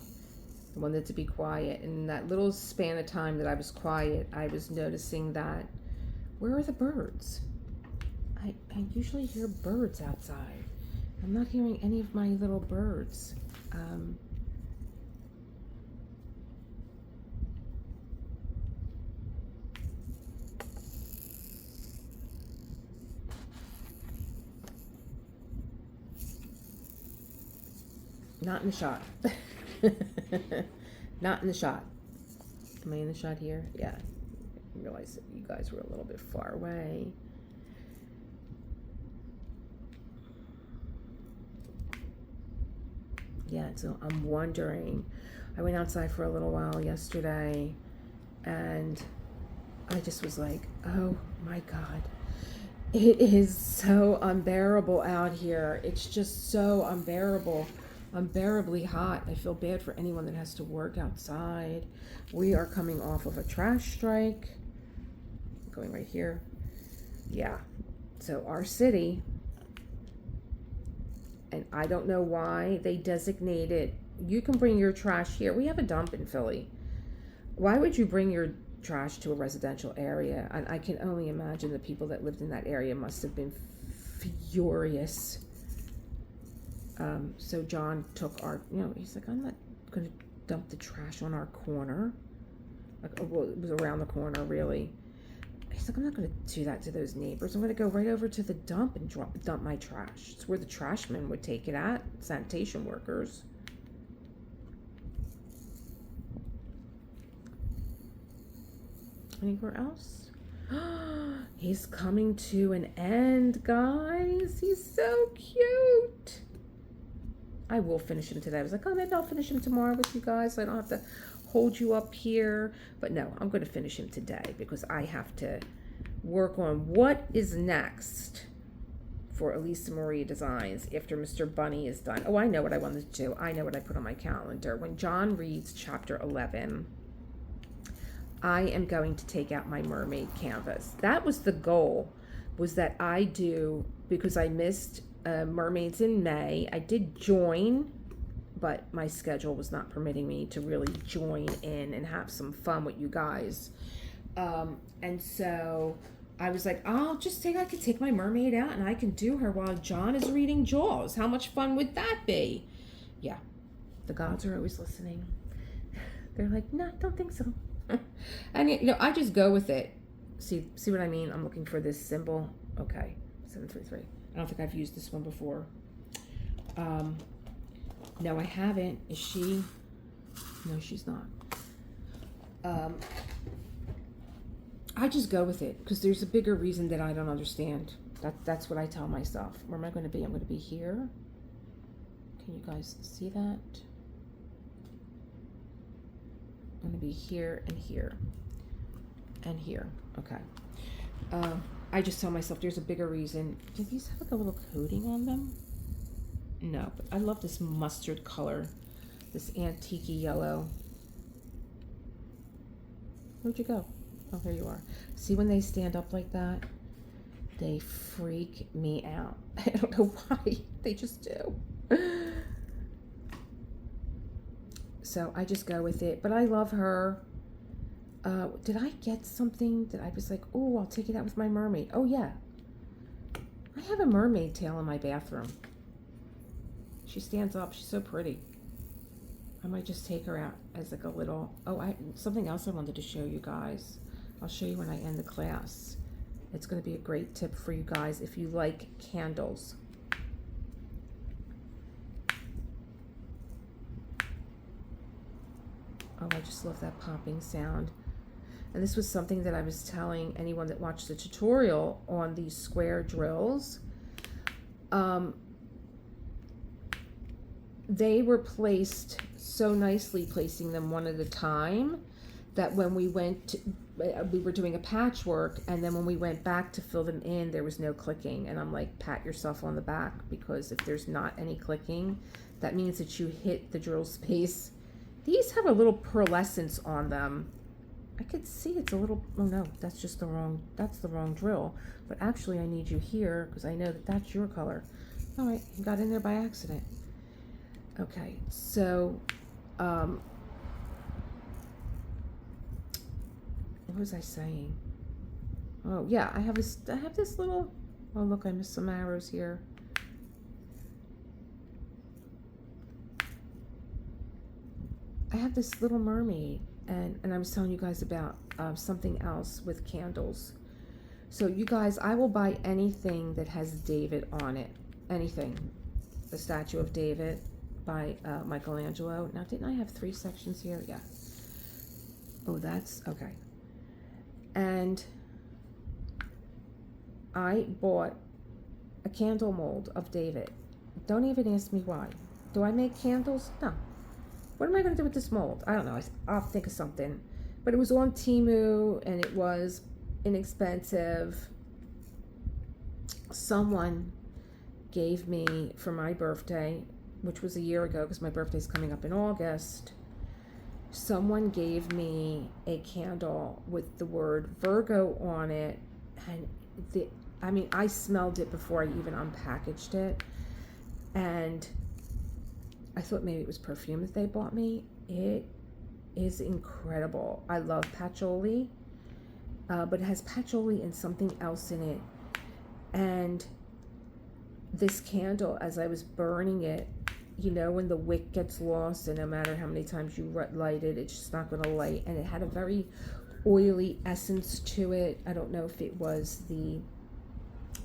I wanted to be quiet. And that little span of time that I was quiet, I was noticing that, where are the birds? I usually hear birds outside. I'm not hearing any of my little birds. Not in the shot. Not in the shot. Am I in the shot here? Yeah. I realized that you guys were a little bit far away. Yeah, so I'm wondering. I went outside for a little while yesterday, and I just was like, oh my God. It is so unbearable out here. It's just so unbearable. Unbearably hot. I feel bad for anyone that has to work outside. We are coming off of a trash strike. Going right here. Yeah. So our city, and I don't know why they designated, you can bring your trash here. We have a dump in Philly. Why would you bring your trash to a residential area? And I can only imagine the people that lived in that area must have been furious. So John took our, he's like, I'm not going to dump the trash on our corner. Like, well, it was around the corner, really. He's like, I'm not going to do that to those neighbors. I'm going to go right over to the dump and dump my trash. It's where the trashmen would take it at, sanitation workers. Anywhere else? He's coming to an end, guys. He's so cute. I will finish him today. I was like, oh, maybe I'll finish him tomorrow with you guys, so I don't have to hold you up here. But no, I'm going to finish him today because I have to work on what is next for Elisa Marie Designs after Mr. Bunny is done. Oh, I know what I wanted to do. I know what I put on my calendar. When John reads chapter 11, I am going to take out my mermaid canvas. That was the goal, was that I do, because I missed mermaids in May. I did join, but my schedule was not permitting me to really join in and have some fun with you guys. And so I was like, I could take my mermaid out and I can do her while John is reading Jaws. How much fun would that be? Yeah, the gods are always listening. They're like, no, don't think so. And I just go with it. See what I mean? I'm looking for this symbol. Okay, 733. I don't think I've used this one before. No, I haven't. Is she? No, she's not. I just go with it because there's a bigger reason that I don't understand. That's what I tell myself. Where am I going to be? I'm going to be here. Can you guys see that? I'm going to be here and here and here. Okay. I just tell myself there's a bigger reason. Do these have like a little coating on them? No, but I love this mustard color, this antique yellow. Where'd you go? Oh, there you are. See, when they stand up like that, they freak me out. I don't know why. They just do. So I just go with it. But I love her. Did I get something that I was like, oh, I'll take it out with my mermaid? Oh, yeah. I have a mermaid tail in my bathroom. She stands up. She's so pretty. I might just take her out as like a little... Oh, something else I wanted to show you guys. I'll show you when I end the class. It's going to be a great tip for you guys if you like candles. Oh, I just love that popping sound. And this was something that I was telling anyone that watched the tutorial on these square drills. They were placed so nicely, placing them one at a time, that when we went, we were doing a patchwork, and then when we went back to fill them in, there was no clicking. And I'm like, pat yourself on the back, because if there's not any clicking, that means that you hit the drill space. These have a little pearlescence on them. I could see it's a little, oh no, that's just the wrong, that's the wrong drill. But actually I need you here because I know that that's your color. All right, you got in there by accident. Okay, so, what was I saying? Oh yeah, I have this little, oh look, I missed some arrows here. I have this little mermaid, and I was telling you guys about something else with candles. So you guys, I will buy anything that has David on it. Anything. The statue of David by Michelangelo. Now, didn't I have 3 sections here? Yeah. Oh, that's okay. And I bought a candle mold of David. Don't even ask me why. Do I make candles? No. What am I going to do with this mold? I don't know. I'll think of something. But it was on Teemu, and it was inexpensive. Someone gave me, for my birthday, which was a year ago because my birthday's coming up in August, someone gave me a candle with the word Virgo on it. And I mean, I smelled it before I even unpackaged it. And I thought maybe it was perfume that they bought me. It is incredible. I love patchouli, but it has patchouli and something else in it. And this candle, as I was burning it, you know, when the wick gets lost, and no matter how many times you light it, it's just not going to light. And it had a very oily essence to it. I don't know if it was the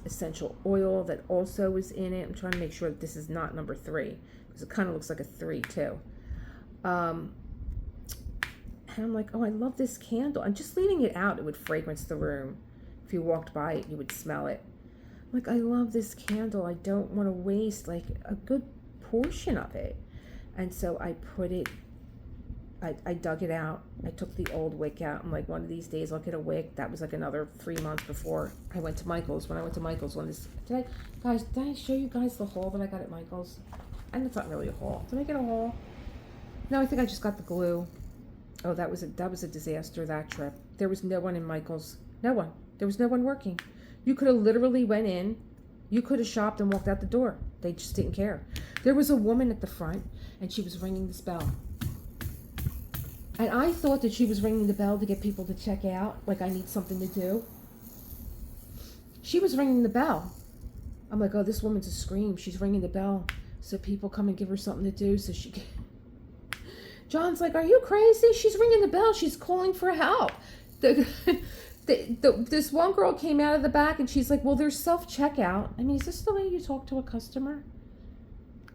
essential oil that also was in it. I'm trying to make sure that this is not number 3. It kind of looks like a 3 too. And I'm like, oh, I love this candle. And just leaving it out, it would fragrance the room. If you walked by it, you would smell it. I'm like, I love this candle. I don't want to waste like a good portion of it. And so I put it, I dug it out. I took the old wick out. I'm like, one of these days I'll get a wick. That was like another 3 months before I went to Michael's. When I went to Michael's on this, did I show you guys the haul that I got at Michael's? And it's not really a haul. Did I get a haul? No, I think I just got the glue. Oh, that was a disaster, that trip. There was no one in Michael's. No one. There was no one working. You could have literally went in. You could have shopped and walked out the door. They just didn't care. There was a woman at the front, and she was ringing this bell. And I thought that she was ringing the bell to get people to check out, like I need something to do. She was ringing the bell. I'm like, oh, this woman's a scream. She's ringing the bell so people come and give her something to do so she can... John's like, are you crazy? She's ringing the bell. She's calling for help. This one girl came out of the back and she's like, well, there's self-checkout. I mean, is this the way you talk to a customer?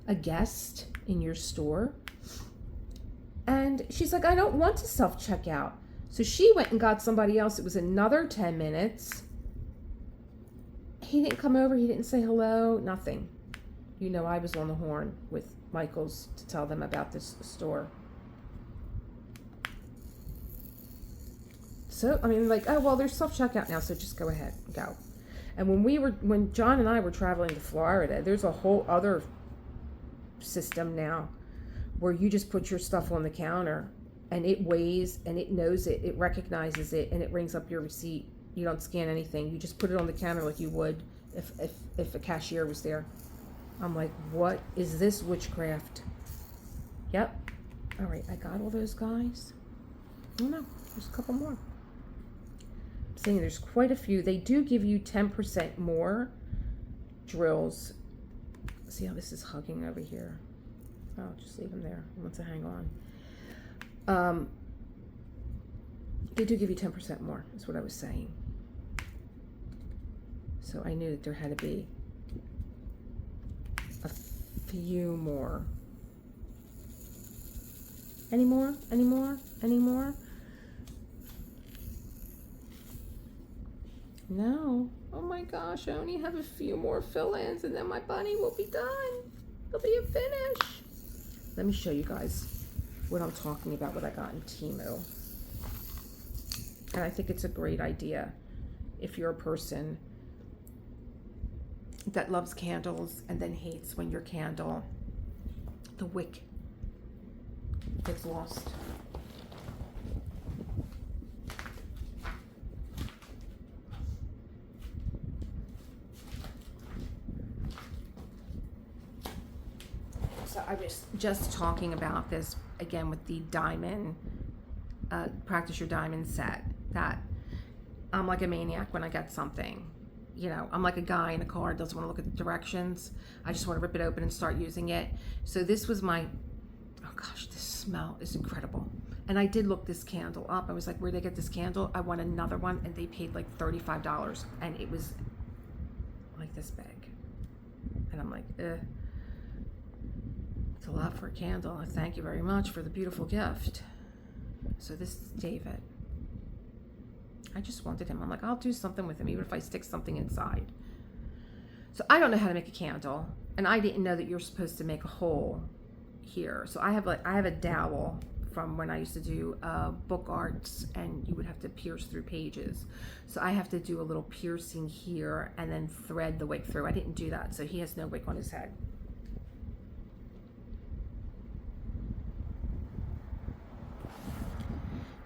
A guest in your store? And she's like, I don't want to self-checkout. So she went and got somebody else. It was another 10 minutes. He didn't come over. He didn't say hello. Nothing. You know, I was on the horn with Michael's to tell them about this store. So, I mean, like, oh, well, there's self-checkout now, so just go ahead, go. And when John and I were traveling to Florida, there's a whole other system now where you just put your stuff on the counter and it weighs and it knows it, it recognizes it, and it rings up your receipt. You don't scan anything. You just put it on the counter like you would if a cashier was there. I'm like, what is this witchcraft? Yep. All right, I got all those guys. Oh no, there's a couple more. I'm saying there's quite a few. They do give you 10% more drills. See how this is hugging over here? Oh, just leave them there. He wants to hang on. They do give you 10% more, is what I was saying. So I knew that there had to be a few more. Any more? Any more? Any more? No. Oh my gosh, I only have a few more fill-ins and then my bunny will be done. It'll be a finish. Let me show you guys what I'm talking about, what I got in Teemu. And I think it's a great idea if you're a person that loves candles and then hates when your candle, the wick, gets lost. So I was just talking about this again with the diamond, practice your diamond set, that I'm like a maniac when I get something. You know, I'm like a guy in a car that doesn't want to look at the directions. I just want to rip it open and start using it. So this was my, oh gosh, this smell is incredible. And I did look this candle up. I was like, where'd they get this candle? I want another one, and they paid like $35, and it was like this big. And I'm like, it's a lot for a candle. Thank you very much for the beautiful gift. So this is David. I just wanted him. I'm like, I'll do something with him, even if I stick something inside. So I don't know how to make a candle, and I didn't know that you're supposed to make a hole here. So I have a dowel from when I used to do book arts, and you would have to pierce through pages. So I have to do a little piercing here and then thread the wick through. I didn't do that, so he has no wick on his head.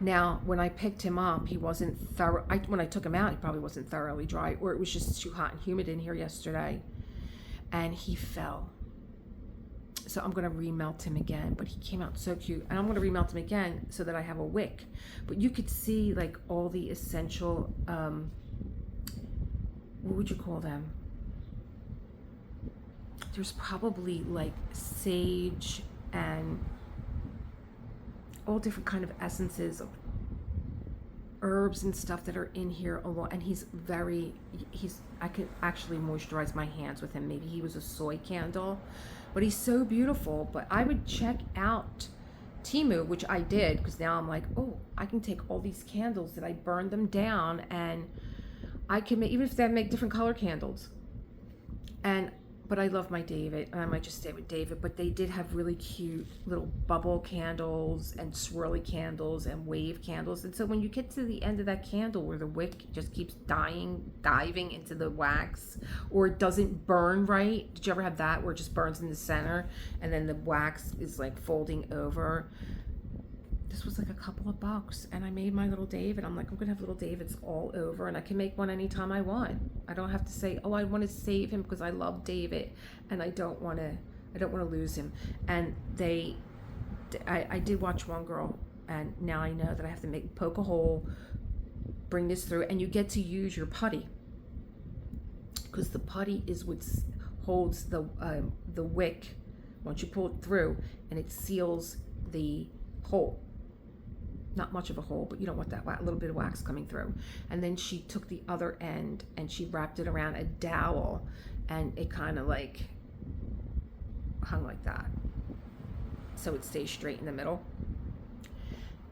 Now, when I picked him up, he wasn't thorough. When I took him out, he probably wasn't thoroughly dry, or it was just too hot and humid in here yesterday, and he fell. So I'm going to remelt him again, but he came out so cute, and I'm going to remelt him again so that I have a wick. But you could see like all the essential, what would you call them? There's probably like sage and all different kind of essences of herbs and stuff that are in here a lot. And I could actually moisturize my hands with him. Maybe he was a soy candle, but he's so beautiful. But I would check out Teemu, which I did, because now I'm like, oh, I can take all these candles that I burned them down, and I can make, even if they make different color candles. But I love my David, and I might just stay with David, but they did have really cute little bubble candles and swirly candles and wave candles. And so when you get to the end of that candle where the wick just keeps diving into the wax, or it doesn't burn right. Did you ever have that where it just burns in the center and then the wax is like folding over? This was like a couple of bucks, and I made my little David. I'm like, I'm gonna have little Davids all over, and I can make one anytime I want. I don't have to say, oh, I want to save him because I love David, and I don't want to lose him. And I did watch one girl, and now I know that I have to poke a hole, bring this through, and you get to use your putty, because the putty is what holds the wick once you pull it through, and it seals the hole. Not much of a hole, but you don't want that little bit of wax coming through. And then she took the other end and she wrapped it around a dowel, and it kind of like hung like that, so it stays straight in the middle.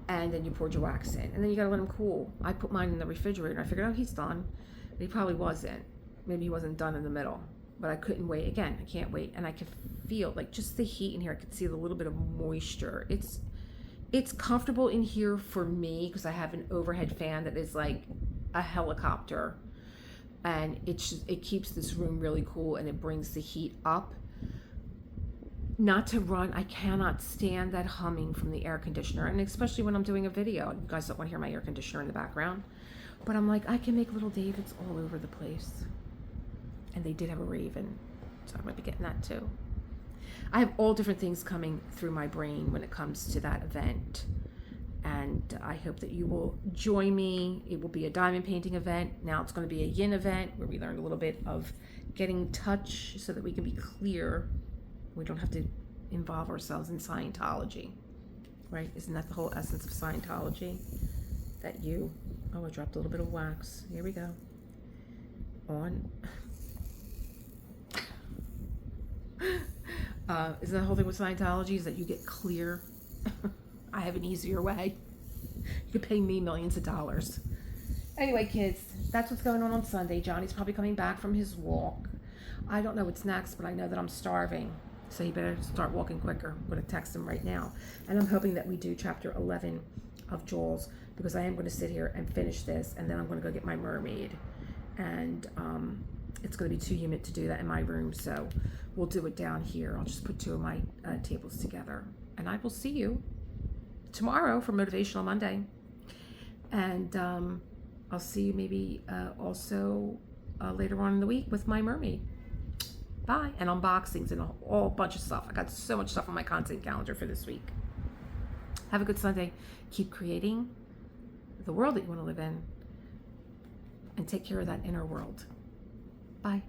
and then you poured your wax in, and then you gotta let them cool. I put mine in the refrigerator, and I figured, oh, he's done. But he probably wasn't. Maybe he wasn't done in the middle, but I couldn't wait. Again, I can't wait, and I could feel like just the heat in here. I could see the little bit of moisture. It's comfortable in here for me because I have an overhead fan that is like a helicopter, and it keeps this room really cool, and it brings the heat up. Not to run, I cannot stand that humming from the air conditioner, and especially when I'm doing a video. You guys don't want to hear my air conditioner in the background, but I'm like, I can make little Davids all over the place. And they did have a raven, so I might be getting that too. I have all different things coming through my brain when it comes to that event, and I hope that you will join me. It will be a diamond painting event. Now it's going to be a yin event where we learn a little bit of getting touch so that we can be clear. We don't have to involve ourselves in Scientology, right? Isn't that the whole essence of Scientology? That you, oh, I dropped a little bit of wax. Here we go. On. Isn't the whole thing with Scientology is that you get clear? I have an easier way. You could pay me millions of dollars. Anyway, kids, that's what's going on Sunday. Johnny's probably coming back from his walk. I don't know what's next, but I know that I'm starving. So he better start walking quicker. I'm going to text him right now. And I'm hoping that we do chapter 11 of Jules, because I am going to sit here and finish this, and then I'm going to go get my mermaid. And it's going to be too humid to do that in my room, so we'll do it down here. I'll just put two of my tables together. And I will see you tomorrow for Motivational Monday. And I'll see you maybe also later on in the week with my mermaid. Bye. And unboxings and a whole bunch of stuff. I got so much stuff on my content calendar for this week. Have a good Sunday. Keep creating the world that you want to live in, and take care of that inner world. Bye.